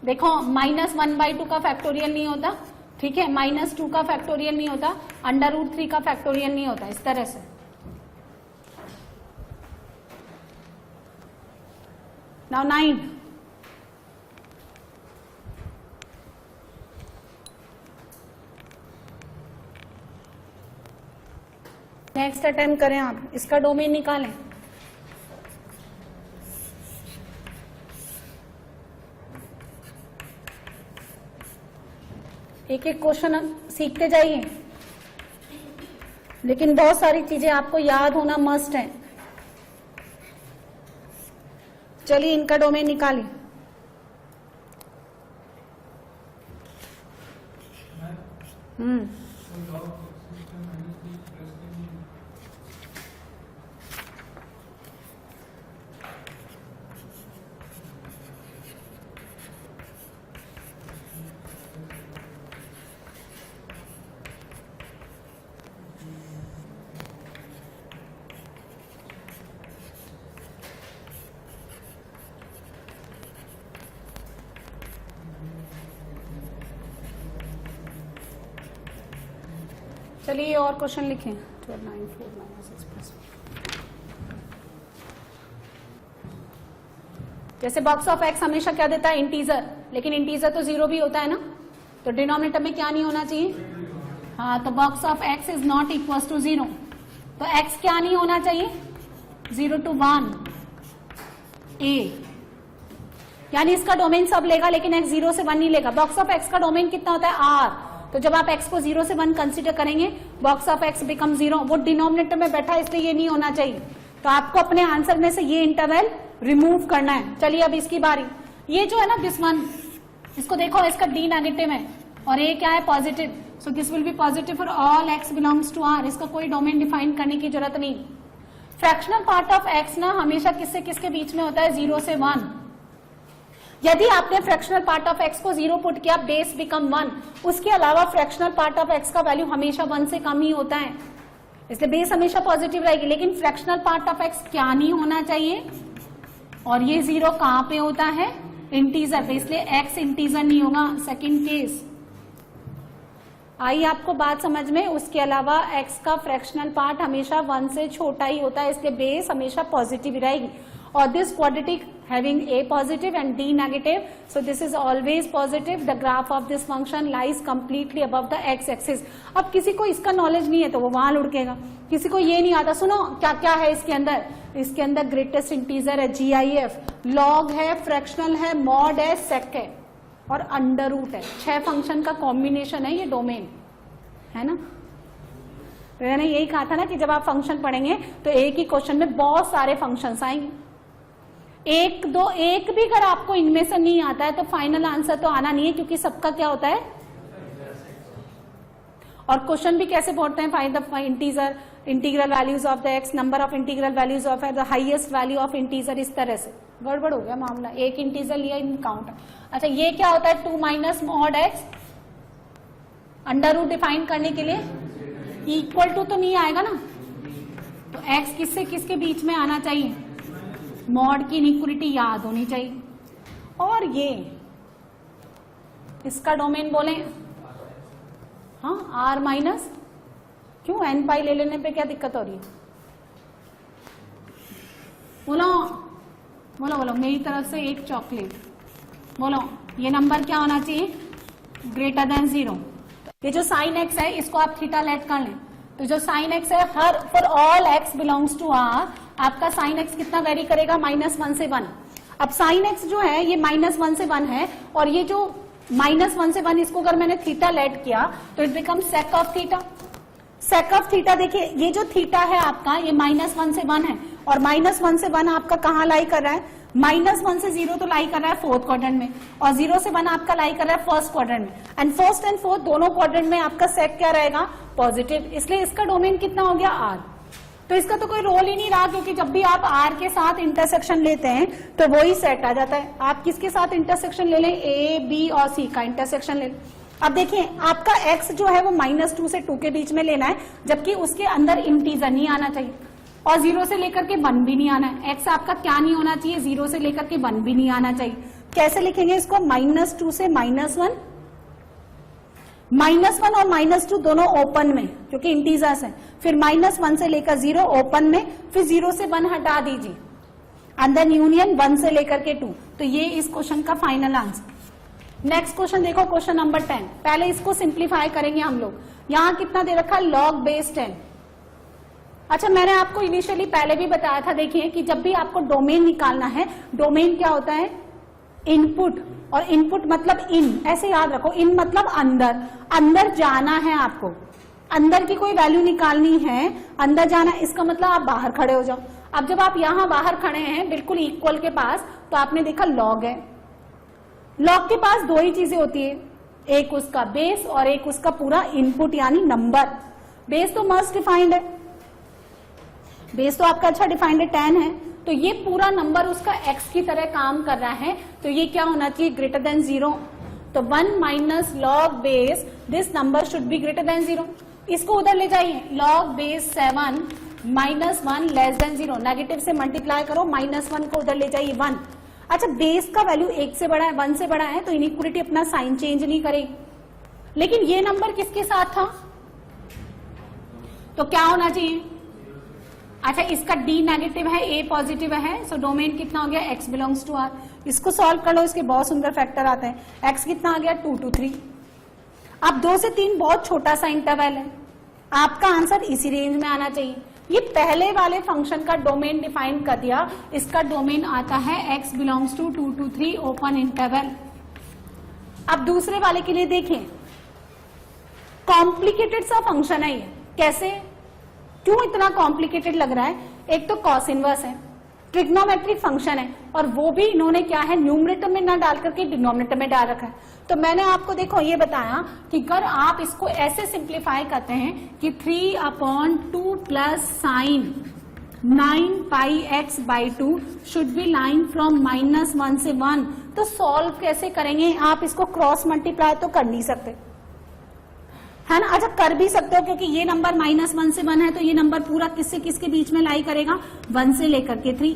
देखो -1/2 का फैक्टोरियल नहीं होता, ठीक है, -2 का फैक्टोरियल नहीं होता, √3 का फैक्टोरियल नहीं होता, इस तरह से। Now 9. नेक्स्ट अटेम्प्ट करें आप, इसका डोमेन निकालें। एक एक क्वेश्चन सीखते जाइए, लेकिन बहुत सारी चीजें आपको याद होना मस्ट है। चलिए इनका डोमेन निकालिए। चलिए और क्वेश्चन लिखें। 12 9 4 -6 जैसे बॉक्स ऑफ एक्स हमेशा क्या देता है? इंटीजर, लेकिन इंटीजर तो 0 भी होता है ना, तो डिनोमिनेटर में क्या नहीं होना चाहिए? हाँ, तो box of x is not equal to 0, तो एक्स क्या नहीं होना चाहिए? 0 to 1 A, यानी इसका डोमेन सब लेगा, लेकिन एक्स 0 से 1 नहीं लेगा। बॉक्स ऑफ एक्स का डोमेन कितना होता है? R। तो जब आप x को 0 से 1 कंसीडर करेंगे, बॉक्स ऑफ x बिकम 0, वो डिनोमिनेटर में बैठा है, इसलिए ये नहीं होना चाहिए। तो आपको अपने आंसर में से ये इंटरवल रिमूव करना है। चलिए अब इसकी बारी। ये जो है ना दिस वन, इसको देखो, इसका d नेगेटिव है और a क्या है? Positive, so this will be positive for all x belongs to R। इसका कोई डोमेन डिफाइन करने की जरूरत नहीं। फ्रैक्शनल पार्ट ऑफ x ना हमेशा किससे किसके बीच में होता है? 0 से 1। यदि आपने फ्रैक्शनल पार्ट ऑफ x को 0 पुट किया, बेस बिकम 1। उसके अलावा फ्रैक्शनल पार्ट ऑफ x का वैल्यू हमेशा 1 से कम ही होता है, इसलिए बेस हमेशा पॉजिटिव रहेगी। लेकिन फ्रैक्शनल पार्ट ऑफ x क्या नहीं होना चाहिए? और ये 0 कहां पे होता है? इंटीजर पे, इसलिए x इंटीजर नहीं होगा। सेकंड केस आई आपको बात समझ में? उसके अलावा x का फ्रैक्शनल पार्ट हमेशा 1 से छोटा ही होता है, इसलिए बेस हमेशा पॉजिटिव रहेगी। और this quadratic having a positive and d negative, so this is always positive. The graph of this function lies completely above the x-axis. अब किसी को इसका नॉलेज नहीं है तो वो वहां लुढ़केगा, किसी को ये नहीं आता। सुनो क्या क्या है इसके अंदर? इसके अंदर ग्रेटेस्ट इंटीजर है GIF, लॉग है, फ्रैक्शनल है, मॉड है, सेक है और अंडर रूट है। 6 फंक्शन का कॉम्बिनेशन है ये डोमेन, है ना। तो मैंने यही कहा था ना कि जब आप फंक्शन पढ़ेंगे तो एक ही क्वेश्चन में बहुत सारे फंक्शंस आएंगे। एक भी अगर आपको इनमें से नहीं आता है तो फाइनल आंसर तो आना नहीं है, क्योंकि सबका क्या होता है। और क्वेश्चन भी कैसे पढ़ते हैं? Find the integer, integral values of the x, number of integral values of the highest value of integer, इस तरह से। गड़बड़ हो गया मामला, एक इंटीजर लिया इन काउंट। अच्छा, ये क्या होता है? 2 minus mod x, under root define करने के लिए इक्वल टू तो नहीं आएगा ना, तो एक्स किससे किसके बीच में आना चाहिए? मॉड की इनइक्वलिटी याद होनी चाहिए। और ये इसका डोमेन बोले हाँ आर माइनस, क्यों एन पाई ले लेने पे क्या दिक्कत हो रही है? बोलो बोलो बोलो, मेरी तरफ से एक चॉकलेट। बोलो ये नंबर क्या होना चाहिए? Greater than 0। ये जो साइन एक्स है इसको आप थीटा लेट कर लें, तो जो साइन एक्स है हर for all x belongs to R, आपका साइन एक्स कितना वेरी करेगा? -1 से 1। अब साइन एक्स जो है ये -1 से 1 है, और ये जो -1 से 1 इसको अगर मैंने थीटा लेट किया तो it become sake of theta. Sake of theta देखिए, ये जो थीटा है आपका ये -1 से 1 है, और -1 से 1 आपका कहाँ लाई कर रहा है? -1 से 0 तो लाई कर रहा है 4th क्वाड्रेंट में, और 0 से 1 आपका लाई कर रहा है 1st क्वाड्रेंट में, एंड 1st एंड 4th दोनों क्वाड्रेंट में आपका सेक क्या रहेगा? पॉजिटिव। इसलिए इसका डोमेन कितना हो गया? R। तो इसका तो कोई रोल ही नहीं रहा, क्योंकि जब भी आप R के साथ इंटरसेक्शन लेते हैं तो वो ही सेट आ जाता है। आप किसके साथ इंटरसेक्शन ले लें? A, B और C का इंटरसेक्शन ले लें। अब देखिए आपका x जो है वो -2 से 2 के बीच में लेना है, जबकि उसके अंदर इंटीजर नहीं आना चाहिए, और 0 से लेकर के 1 भी नहीं आना है। x आपका क्या नहीं होना चाहिए? 0 से लेकर के 1 भी नहीं आना चाहिए। कैसे लिखेंगे इसको? -2 से -1, -1 और -2 दोनों ओपन में, क्योंकि इंटीजर्स हैं, फिर -1 से लेकर 0 ओपन में, फिर 0 से 1 हटा दीजिए, अंदर यूनियन 1 से लेकर के 2। तो ये इस क्वेश्चन का फाइनल आंसर। नेक्स्ट क्वेश्चन देखो, क्वेश्चन नंबर 10। पहले इसको सिंप्लीफाई करेंगे हम लोग। यहां कितना दे रखा है? log base 10। अच्छा, मैंने आपको इनिशियली पहले भी बताया था, देखिए कि जब भी आपको डोमेन निकालना है, डोमेन क्या होता है? इनपुट, और इनपुट मतलब इन, ऐसे याद रखो। इन मतलब अंदर, अंदर जाना है आपको, अंदर की कोई वैल्यू निकालनी है, अंदर जाना, इसका मतलब आप बाहर खड़े हो जाओ। अब जब आप यहां बाहर खड़े हैं बिल्कुल इक्वल के पास, तो आपने देखा लॉग है। लॉग के पास दो ही चीजें होती है, एक उसका बेस और एक उसका पूरा इनपुट यानी नंबर। बेस तो मस्ट डिफाइंड है, बेस तो आपका अच्छा डिफाइंड है, 10 है, तो ये पूरा नंबर उसका x की तरह काम कर रहा है, तो ये क्या होना चाहिए? Greater than 0। तो 1 minus log base this number should be greater than 0। इसको उधर ले जाइए, log base 7 -1 less then 0, negative से मल्टीप्लाई करो, -1 को उधर ले जाइए 1। अच्छा, बेस का वैल्यू 1 से बड़ा है, 1 से बड़ा है, तो इनइक्वालिटी अपना साइन चेंज नहीं करेगी। लेकिन ये नंबर किसके साथ था? तो क्या होना चाहिए? अच्छा, इसका D नेगेटिव है, A पॉजिटिव है, सो डोमेन कितना हो गया? x belongs to R। इसको सॉल्व कर लो, इसके बहुत सुंदर फैक्टर आते हैं। x कितना आ गया? 2 to 3। अब 2 से 3 बहुत छोटा सा इंटरवल है, आपका आंसर इसी रेंज में आना चाहिए। ये पहले वाले फंक्शन का डोमेन डिफाइन कर दिया, इसका डोमेन आता है x belongs to 2 to 3 open interval. अब दूसरे वाले के लिए देखें, कॉम्प्लिकेटेड सा फंक्शन है ये। कैसे, क्यों इतना कॉम्प्लिकेटेड लग रहा है? एक तो कॉस इनवर्स है, ट्रिग्नोमेट्रिक फंक्शन है, और वो भी इन्होंने क्या है? न्यूमरेटर में ना डाल करके डिनोमिनेटर में डाल रखा है। तो मैंने आपको देखो ये बताया कि अगर आप इसको ऐसे सिंप्लीफाई करते हैं कि 3/2 plus sign 9πx/2 should be line from -1 से 1, तो सॉल्व कैसे करेंगे? आप इसको क्रॉस मल्टीप्लाई तो कर नहीं सकते, है ना? अच्छा, कर भी सकते हो, क्योंकि ये नंबर -1 से 1 है, तो ये नंबर पूरा किससे किसके बीच में लाई करेगा? 1 से लेकर के 3,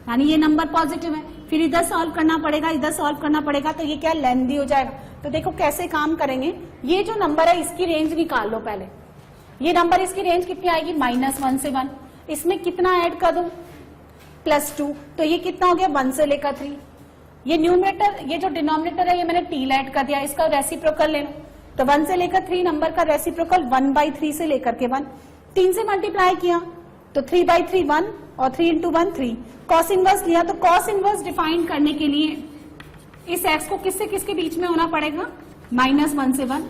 यानी ये नंबर पॉजिटिव है। फिर इधर सॉल्व करना पड़ेगा, इधर सॉल्व करना पड़ेगा, तो ये क्या लेंथी हो जाएगा। तो देखो कैसे काम करेंगे। ये जो नंबर है इसकी रेंज निकाल लो पहले। ये नंबर, इसकी रेंज कितनी आएगी? -1 से 1। इसमें कितना ऐड कर दूं? +2, तो ये कितना हो गया? 1 से लेकर 3। ये न्यूमरेटर, ये जो डिनोमिनेटर है ये मैंने t ऐड कर दिया, इसका रेसिप्रोकल ले लो, तो 1 से लेकर 3 नंबर का रेसिप्रोकल 1/3 से लेकर के 1। 3 से मल्टीप्लाई किया तो 3/3 1, और 3 into 1 3। कॉस इनवर्स लिया, तो कॉस इनवर्स डिफाइन करने के लिए इस x को किससे किसके बीच में होना पड़ेगा? -1 से 1।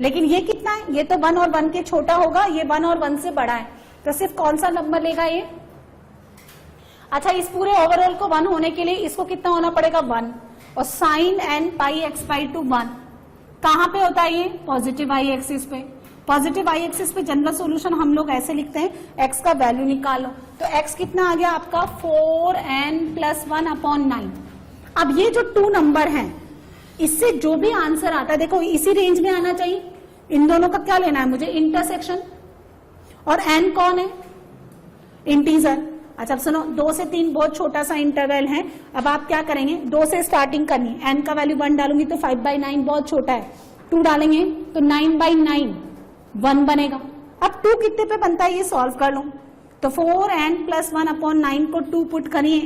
लेकिन ये कितना है? ये तो 1 और 1 के छोटा होगा, ये 1 और 1 से बड़ा है, तो सिर्फ कौन सा नंबर लेगा ये? अच्छा, इस पूरे ओवरऑल को 1 होने के लिए इसको कितना होना पड़ेगा? 1, और साइन nπx/2 1 कहां पे होता है? ये पॉजिटिव y एक्सिस पे। पॉजिटिव y एक्सिस पे जनरल सॉल्यूशन हम लोग ऐसे लिखते हैं, x का वैल्यू निकालो, तो x कितना आ गया आपका? 4n + 1/9। अब ये जो 2 नंबर हैं, इससे जो भी आंसर आता है देखो इसी रेंज में आना चाहिए। इन दोनों का क्या लेना है मुझे? इंटरसेक्शन। और n कौन है? इंटीजर। अच्छा, अब सुनो, 2 से 3 बहुत छोटा सा इंटरवल है। अब आप क्या करेंगे? 2 से स्टार्टिंग करनी है, n का वैल्यू 1 डालूंगी तो 5/9 बहुत छोटा है, 2 डालेंगे तो 9/9 1 बनेगा। अब 2 कितने पे बनता है ये सॉल्व कर लो। तो 4n + 1/9 को 2 पुट करिए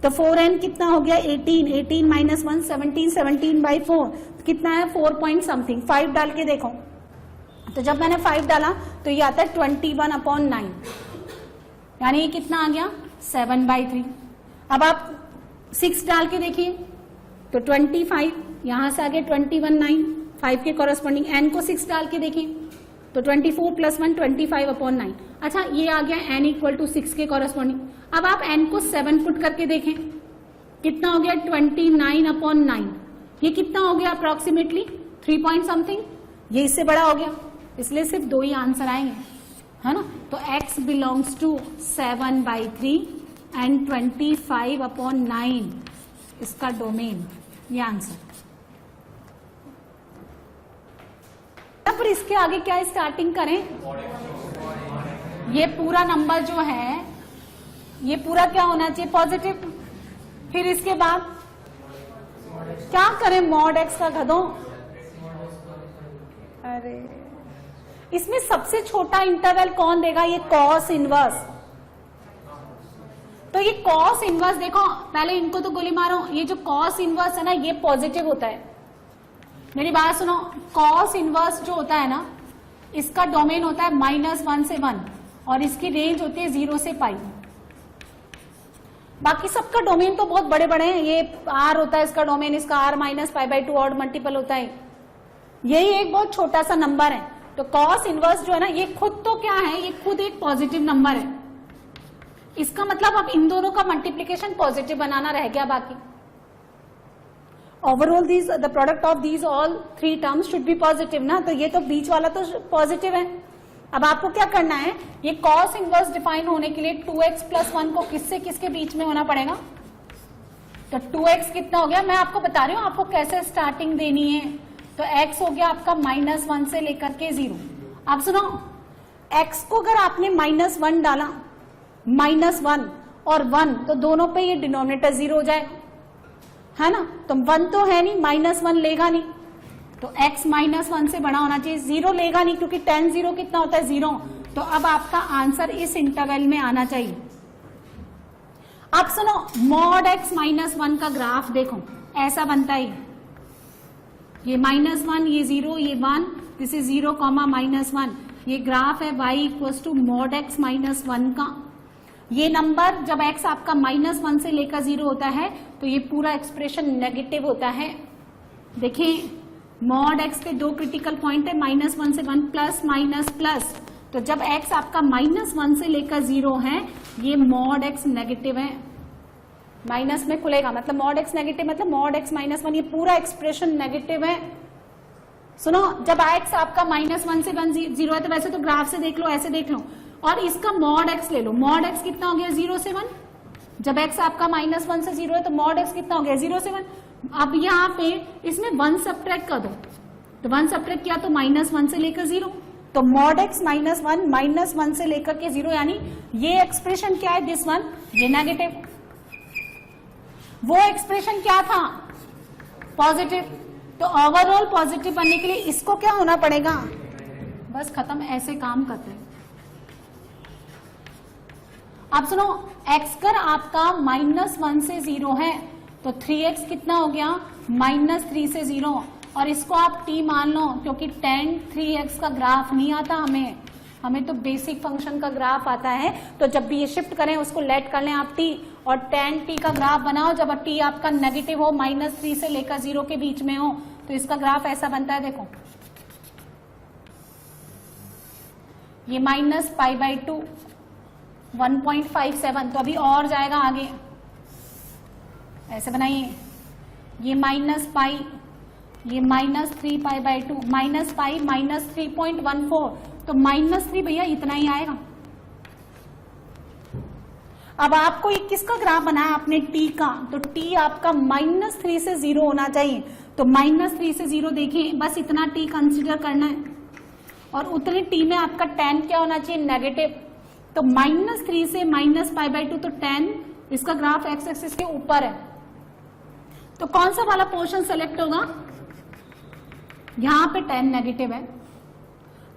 तो 4n कितना हो गया 18, 18 - 1 17, 17/4 कितना है 4 पॉइंट समथिंग। 5 डाल के देखो तो जब मैंने 5 डाला तो ये आता है 21/9 यानी ये कितना आ गया 7/3। अब आप 6 डाल के देखिए तो 25 यहां से आगे 21/9 5 के कॉरेस्पॉन्डिंग। n को 6 डाल के देखिए तो 24 + 1 25/9। अच्छा ये आ गया n = 6 के कॉरेस्पॉन्डिंग। अब आप n को 7 पुट करके देखें कितना हो गया 29/9। ये कितना हो गया अप्रोक्सीमेटली 3 पॉइंट समथिंग। ये इससे बड़ा हो गया इसलिए सिर्फ 2 ही आंसर आएंगे, है ना। तो x बिलोंग्स टू 7/3 एंड 25/9 इसका डोमेन, ये आंसर। पर इसके आगे क्या स्टार्टिंग करें, ये पूरा नंबर जो है ये पूरा क्या होना चाहिए पॉजिटिव। फिर इसके बाद क्या करें मॉड x का गधों। अरे इसमें सबसे छोटा इंटरवल कौन देगा, ये कॉस इनवर्स। तो ये कॉस इनवर्स देखो पहले इनको तो गोली मारो। ये जो कॉस इनवर्स है ना ये पॉजिटिव होता है। मेरी बात सुनो, कॉस इनवर्स जो होता है ना इसका डोमेन होता है -1 से 1 और इसकी रेंज होती है 0 से π। बाकी सबका डोमेन तो बहुत बड़े बड़े हैं। ये r होता है इसका डोमेन, इसका r - π/2 ऑड मल्टीपल होता है। यही एक बहुत छोटा सा नंबर है। तो कॉस इनवर्स जो है ना ये खुद तो क्या है, ये खुद एक पॉजिटिव नंबर है। इसका मतलब अब इन दोनों का मल्टीप्लीकेशन पॉजिटिव बनाना रह गया। बाकी overall these the product of these all 3 terms should be positive ना। तो ये तो बीच वाला तो पॉजिटिव है। अब आपको क्या करना है, ये कॉस इनवर्स डिफाइन होने के लिए 2x + 1 को किससे किसके बीच में होना पड़ेगा। तो 2x कितना हो गया, मैं आपको बता रही हूँ आपको कैसे स्टार्टिंग देनी है। तो x हो गया आपका -1 से लेकर के 0। अब सुनो x को अगर आपने -1 डाला, -1 और 1 तो दोनों पे ये डिनोमिनेटर 0 हो जाएगा, है ना। तो 1 तो है नहीं, -1 लेगा नहीं, तो x -1 से बड़ा होना चाहिए। 0 लेगा नहीं क्योंकि 10 0 कितना होता है 0। तो अब आपका आंसर इस इंटरवल में आना चाहिए। अब सुनो मॉड x -1 का ग्राफ देखो ऐसा बनता है। ये -1 ये 0 ये 1 दिस इज 0, -1। ये ग्राफ है y = मॉड x -1 का। ये नंबर जब x आपका -1 से लेकर 0 होता है तो ये पूरा एक्सप्रेशन नेगेटिव होता है। देखिए मॉड x के 2 क्रिटिकल पॉइंट है, -1 से 1 प्लस माइनस प्लस। तो जब x आपका -1 से लेकर 0 है ये मॉड x नेगेटिव है, माइनस में खुलेगा मतलब मॉड x नेगेटिव मतलब मॉड x -1 ये पूरा एक्सप्रेशन नेगेटिव है। सुनो जब x आपका -1 से 1 0 है तो वैसे तो ग्राफ से देख लो, ऐसे देख लो, और इसका मॉड x ले लो। मॉड x कितना हो गया 0 से 1। जब x आपका -1 से 0 है तो मॉड x कितना हो गया 0 से 1। अब यहाँ पे इसमें 1 सब्ट्रैक्ट कर दो, तो 1 सब्ट्रैक्ट किया तो -1 से लेकर 0, तो मॉड x -1 -1 से लेकर के 0 यानी ये एक्सप्रेशन क्या है दिस वन, ये नेगेटिव। वो एक्सप्रेशन क्या था पॉजिटिव। तो ओवरऑल पॉजिटिव बनने के लिए इसको क्या होना पड़ेगा, बस खत्म, ऐसे काम करते हैं। अब सुनो x कर आपका -1 से 0 है तो 3x कितना हो गया -3 से 0, और इसको आप t मान लो क्योंकि tan 3x का ग्राफ नहीं आता हमें तो बेसिक फंक्शन का ग्राफ आता है। तो जब भी ये शिफ्ट करें उसको लेट कर लें आप t और tan t का ग्राफ बनाओ। जब t आपका नेगेटिव हो -3 से लेकर 0 के बीच में हो तो इसका ग्राफ ऐसा बनता है। देखो ये -π/2 1.57, तो अभी और जाएगा आगे, ऐसे बनाइए। ये -π ये -3π/2 -π -3.14, तो -3 भैया इतना ही आएगा। अब आपको ये किसका ग्राफ बनाया आपने t का, तो t आपका -3 से 0 होना चाहिए। तो -3 से 0 देखिए बस इतना t कंसीडर करना है, और उतने t में आपका tan क्या होना चाहिए नेगेटिव। तो -3 से -π/2 तो tan इसका ग्राफ x एक्सिस के ऊपर है। तो कौन सा वाला पोर्शन सेलेक्ट होगा, यहां पे 10 नेगेटिव है,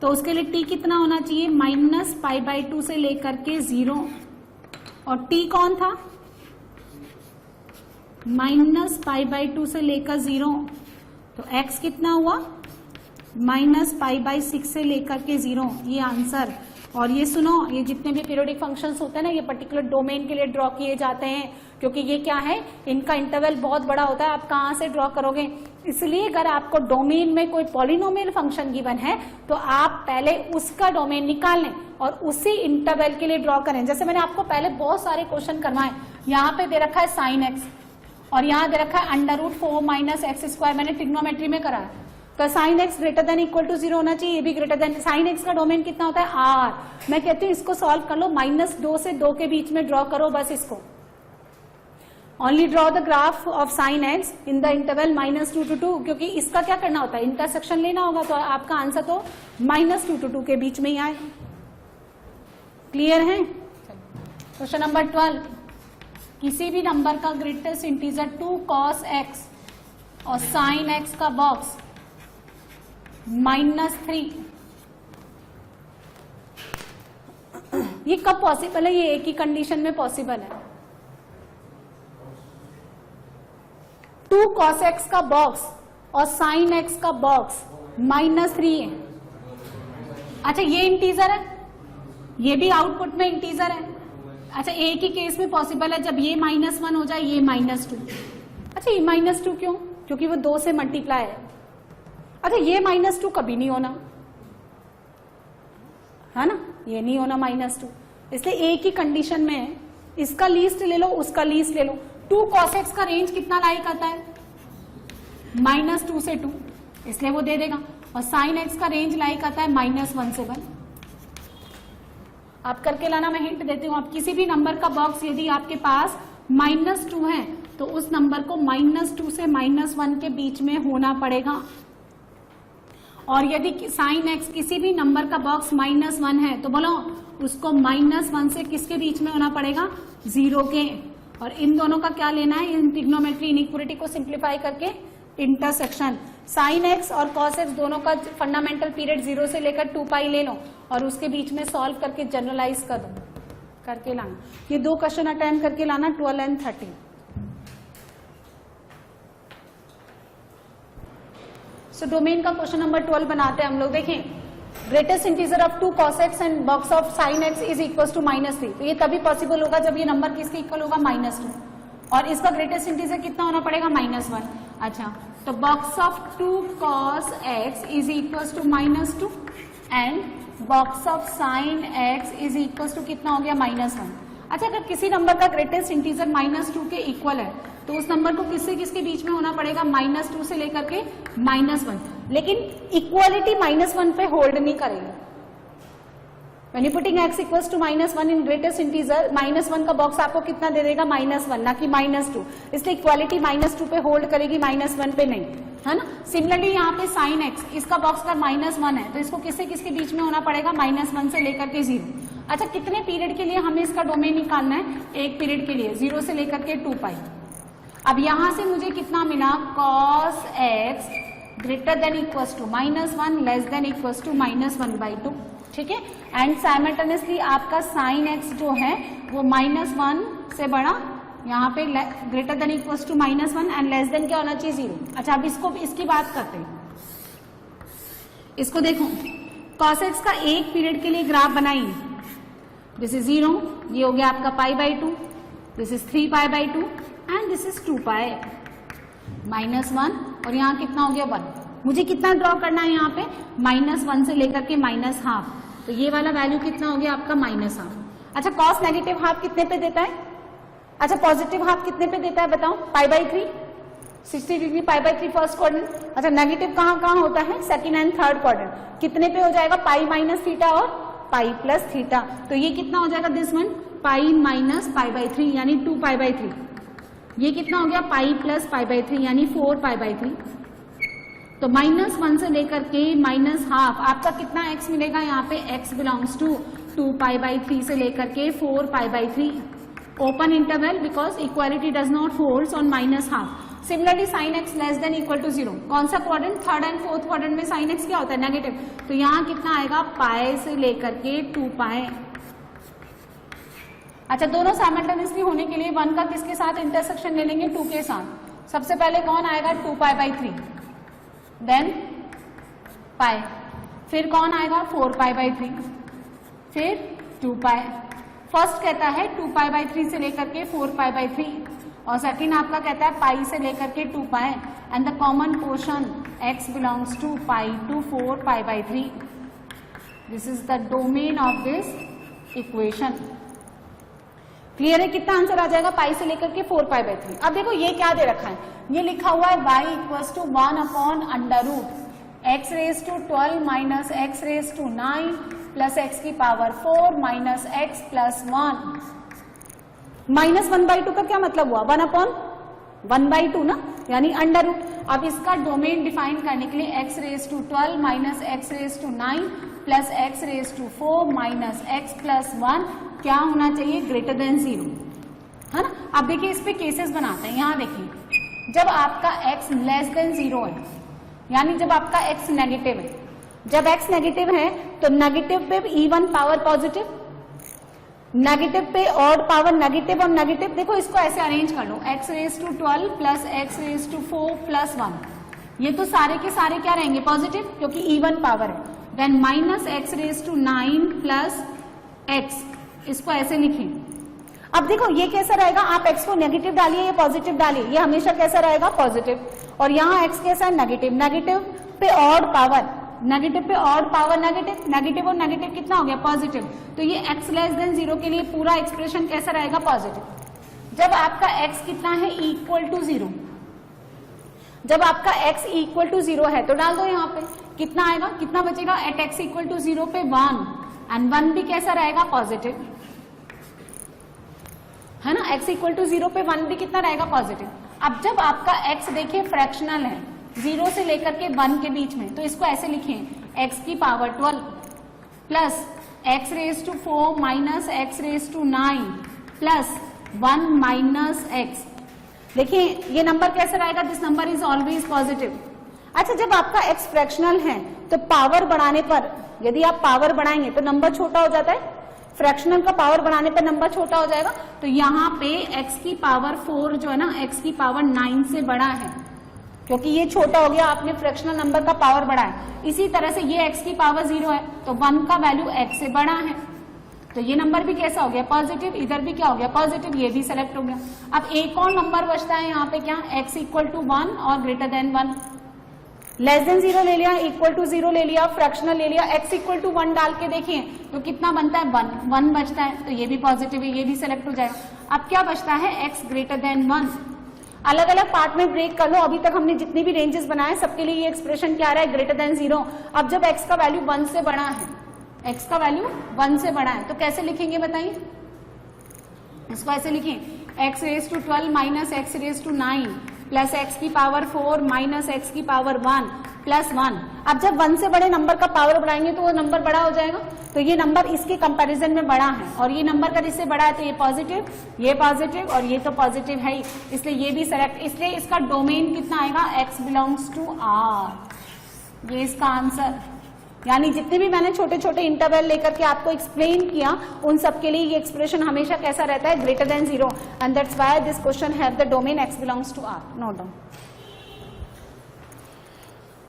तो उसके लिए t कितना होना चाहिए, -π/2 से लेकर के 0, और t कौन था, -π/2 से लेकर 0, तो x कितना हुआ, -π/6 से लेकर के 0, ये आंसर। और ये सुनो, ये जितने भी पीरियोडिक फंक्शंस होते हैं ना, ये पर्टिकुलर डोमेन के लिए ड्रॉ किए जाते हैं, क्योंकि ये क्या है, इनका इंटरवल बहुत बड़ा होता है, आप कहाँ से ड्रॉ करोगे। इसलिए अगर आपको डोमेन में कोई पॉलिनोमियल फंक्शन गिवन है तो आप पहले उसका डोमेन निकाल लें और उसी इंटरवल के लिए ड्रॉ करें। जैसे मैंने आपको पहले बहुत सारे क्वेश्चन करवाए, यहाँ पे दे रखा है sin x और यहाँ दे रखा है √4 - x², मैंने ट्रिग्नोमेट्री में करा है, तो sin x greater than equal to 0 होना चाहिए, ये भी ग्रेटर देन। sin x का डोमेन कितना होता है, r। मैं कहती हूँ इसको सॉल्व कर लो, -2 से 2 के बीच में ड्रॉ करो बस इसको। Only draw the graph of sin x in the interval -2 to 2, क्योंकि इसका क्या करना होता है, इंटरसेक्शन लेना होगा, तो आपका आंसर तो -2 to 2 के बीच में ही आएगा। क्लियर है। क्वेश्चन नंबर 12, किसी भी नंबर का ग्रेटेस्ट इंटीजर 2 cos x और sin x का बॉक्स -3, ये कब पॉसिबल है, ये एक ही कंडीशन में पॉसिबल है। 2 cos x का बॉक्स और sin x का बॉक्स -3 है। अच्छा, ये इंटीजर है, ये भी आउटपुट में इंटीजर है। अच्छा, एक ही केस में पॉसिबल है, जब ये -1 हो जाए, ये -2। अच्छा, ये -2 क्यों, क्योंकि वो 2 से मल्टीप्लाई है। अच्छा, ये -2 कभी नहीं होना है ना, ये नहीं होना -2, इसलिए एक ही कंडीशन में है, इसका लीस्ट ले लो, उसका लीस्ट ले लो। 2 cos x का रेंज कितना लाई करता है, -2 से 2, इसलिए वो दे देगा, और sin x का रेंज लाई करता है -1 से 1। आप करके लाना, मैं हिंट देती हूँ। आप किसी भी नंबर का बॉक्स यदि आपके पास -2 है तो उस नंबर को -2 से -1 के बीच में होना पड़ेगा, और यदि sin x किसी भी नंबर का बॉक्स -1 है तो बोलो उसको -1 से किसके बीच में होना पड़ेगा, 0 के। और इन दोनों का क्या लेना है, इन ट्रिग्नोमेट्री इनइक्वालिटी को सिंप्लीफाई करके इंटरसेक्शन। sin x और cos x दोनों का फंडामेंटल पीरियड 0 से लेकर 2π ले लो और उसके बीच में सॉल्व करके जनरलाइज कर दो, करके लाना। ये 2 क्वेश्चन अटेम्प्ट करके लाना, 12 और 13। सो डोमेन का क्वेश्चन नंबर 12 बनाते हैं हम लोग। देखें, greatest integer of 2 cos x and box of sin x is equal to -3, तो ये तभी पॉसिबल होगा जब ये नंबर किसके इक्वल होगा, -2, और इसका ग्रेटेस्ट इंटीजर कितना होना पड़ेगा, -1। अच्छा, तो box of 2 cos x is equal to -2 and box of sin x is equal to कितना हो गया, -1। अच्छा, अगर किसी नंबर का ग्रेटेस्ट इंटीजर -2 के इक्वल है तो उस नंबर को किससे किसके बीच में होना पड़ेगा, -2 से लेकर के -1, लेकिन इक्वालिटी -1 पे होल्ड नहीं करेगी। When you putting x equals to -1 in greatest integer, -1 का बॉक्स आपको कितना दे देगा, -1, ना कि -2, इसलिए इक्वालिटी -2 पे होल्ड करेगी, -1 पे नहीं, है ना। सिमिलरली यहाँ पे sin x, इसका बॉक्स अगर -1 है तो इसको किससे किसके बीच में होना पड़ेगा, -1 से लेकर के 0। अच्छा, कितने पीरियड के लिए हमें इसका डोमेन निकालना है, एक पीरियड के लिए, 0 से लेकर के 2π। अब यहां से मुझे कितना मिला, cos x greater than equal to -1 less than equal to -1/2, ठीक है। एंड साइमल्टेनियसली आपका sin x जो है वो -1 से बड़ा, यहाँ पे greater than equal to -1 and less than क्या होना चाहिए, 0। अच्छा, अब इसकी बात करते हैं। इसको देखो, cos x का एक पीरियड के लिए ग्राफ बनाइए, दिस इज 0, ये हो गया आपका π/2, this is 3π/2 and this is 2π, -1, और यहाँ कितना हो गया, 1। मुझे कितना ड्रॉ करना है यहाँ पे, -1 से लेकर के -½ तो ये वाला वैल्यू कितना हो गया आपका, -½ अच्छा, cos नेगेटिव हाफ कितने पे देता है, अच्छा पॉजिटिव हाफ कितने पे देता है बताओ, π/3, 60 डिग्री π/3 फर्स्ट क्वाड्रेंट। अच्छा, नेगेटिव कहाँ कहाँ होता है, सेकंड एंड थर्ड क्वाड्रेंट, कितने पे हो जाएगा, π - और π+θ, तो ये कितना हो जाएगा, दिस वन π - π/3 यानी 2π/3, ये कितना हो गया, π+π/3 यानी 4π/3। तो -1 से लेकर के -½ आपका कितना x मिलेगा, यहाँ पे x बिलोंग्स टू 2π/3 से लेकर के 4π/3, open interval because equality does not holds on -½ similarly sine X less than equal to 0, कौन सा quadrant, third and fourth quadrant में साइन एक्स क्या होता है, नेगेटिव, तो यहाँ कितना आएगा पाई से लेकर के 2 पाई। अच्छा, दोनों साइमल्टेनियसली होने के लिए 1 का किसके साथ इंटरसेक्शन ले लेंगे, 2 के साथ। सबसे पहले कौन आएगा, 2 पाई बाई 3, देन पाई, फिर कौन आएगा 4 पाई बाई 3, फिर 2 पाई। फर्स्ट कहता है 2 पाई बाई 3 से लेकर के 4 पाई बाई 3, और सेकंड आपका कहता है पाई से लेकर के 2 pi, and the common portion x belongs to pi to 4 pi by 3। This is the domain of this equation. Clear है, कितना आंसर आ जाएगा, पाई से लेकर के 4 पाई बाई 3। अब देखो ये क्या दे रखा है, ये लिखा हुआ है y equals to 1 upon under root x raise to 12 minus x raise to 9 plus x की power 4 minus x plus 1। Minus 1/2 का क्या मतलब हुआ, 1 अपॉन 1/2 ना, यानी अंडर रूट। अब इसका डोमेन डिफाइन करने के लिए x raise to 12 minus x raise to 9 plus x raise to 4 minus x plus 1 क्या होना चाहिए, ग्रेटर देन 0, है ना। अब देखिए इस पे केसेस बनाते हैं। यहाँ देखिए जब आपका x लेस देन 0 है, यानी जब आपका x नेगेटिव है, जब x नेगेटिव है तो नेगेटिव पे इवन पावर पॉजिटिव, नेगेटिव पे ऑड पावर नेगेटिव और नेगेटिव। देखो इसको ऐसे अरेंज कर लो, x raise to 12 plus x raise to 4 plus 1, ये तो सारे के सारे क्या रहेंगे, पॉजिटिव, क्योंकि इवन पावर है। Then minus x raise to 9 plus x, इसको ऐसे लिखें। अब देखो ये कैसा रहेगा, आप x को नेगेटिव डालिए या पॉजिटिव डालिए, ये हमेशा कैसा रहेगा, पॉजिटिव। और यहाँ x कैसा है, नेगेटिव, नेगेटिव पे ऑड पावर, नेगेटिव पे ऑड पावर नेगेटिव, नेगेटिव और नेगेटिव कितना हो गया, पॉजिटिव। तो ये x लेस देन 0 के लिए पूरा एक्सप्रेशन कैसा रहेगा, पॉजिटिव। जब आपका x कितना है, इक्वल टू 0, जब आपका x इक्वल टू 0 है तो डाल दो यहाँ पे, कितना आएगा, कितना बचेगा, एट x इक्वल टू 0 पे 1, एंड 1 भी कैसा रहेगा, पॉजिटिव, है ना। x इक्वल टू 0 पे 1 भी कितना रहेगा, पॉजिटिव। अब जब आपका x देखिए फ्रैक्शनल है, 0 से लेकर के 1 के बीच में, तो इसको ऐसे लिखें, x की power 12 plus x raise to 4 minus x raise to 9 plus 1 minus x। देखिए ये नंबर कैसे रहेगा, this number is always positive. अच्छा, जब आपका x फ्रैक्शनल है तो पावर बढ़ाने पर, यदि आप पावर बढ़ाएंगे तो नंबर छोटा हो जाता है, फ्रैक्शनल का पावर बढ़ाने पर नंबर छोटा हो जाएगा। तो यहाँ पे x की पावर 4 जो है ना, x की पावर 9 से बड़ा है, क्योंकि ये छोटा हो गया, आपने फ्रैक्शनल नंबर का पावर बढ़ाया। इसी तरह से ये x की पावर 0 है तो 1 का वैल्यू x से बड़ा है, तो ये नंबर भी कैसा हो गया, पॉजिटिव। इधर भी क्या हो गया, पॉजिटिव, ये भी सेलेक्ट हो गया। अब एक और नंबर बचता है यहाँ पे, क्या, x इक्वल टू 1 और ग्रेटर देन 1। लेस देन 0 ले लिया, इक्वल टू 0 ले लिया, फ्रैक्शनल ले लिया, x इक्वल टू 1 डाल के देखिए तो कितना बनता है, 1 बचता है, तो ये भी पॉजिटिव है, ये भी सेलेक्ट हो जाएगा। अब क्या बचता है, x ग्रेटर देन 1। अलग अलग पार्ट में ब्रेक कर लो, अभी तक हमने जितनी भी रेंजेस बनाए सबके लिए ये एक्सप्रेशन क्या आ रहा है, ग्रेटर देन 0। अब जब x का वैल्यू 1 से बड़ा है, x का वैल्यू 1 से बड़ा है, तो कैसे लिखेंगे बताइए, इसको ऐसे लिखें, x raise to 12 minus x raise to 9 plus x की पावर 4 माइनस x की पावर 1 प्लस 1। अब जब 1 से बड़े नंबर का पावर बढ़ाएंगे तो वो नंबर बड़ा हो जाएगा, तो ये नंबर इसके कंपैरिजन में बड़ा है, और ये नंबर का इससे बड़ा है तो ये पॉजिटिव और ये तो पॉजिटिव है ही, इसलिए ये भी सेलेक्ट। इसलिए इसका डोमेन कितना आएगा, x बिलोंग्स टू R, ये इसका आंसर। यानी जितने भी मैंने छोटे छोटे इंटरवल लेकर के आपको एक्सप्लेन किया, उन सब के लिए ये एक्सप्रेशन हमेशा कैसा रहता है, greater than 0, and that's why this question have the domain x belongs to R। Note down.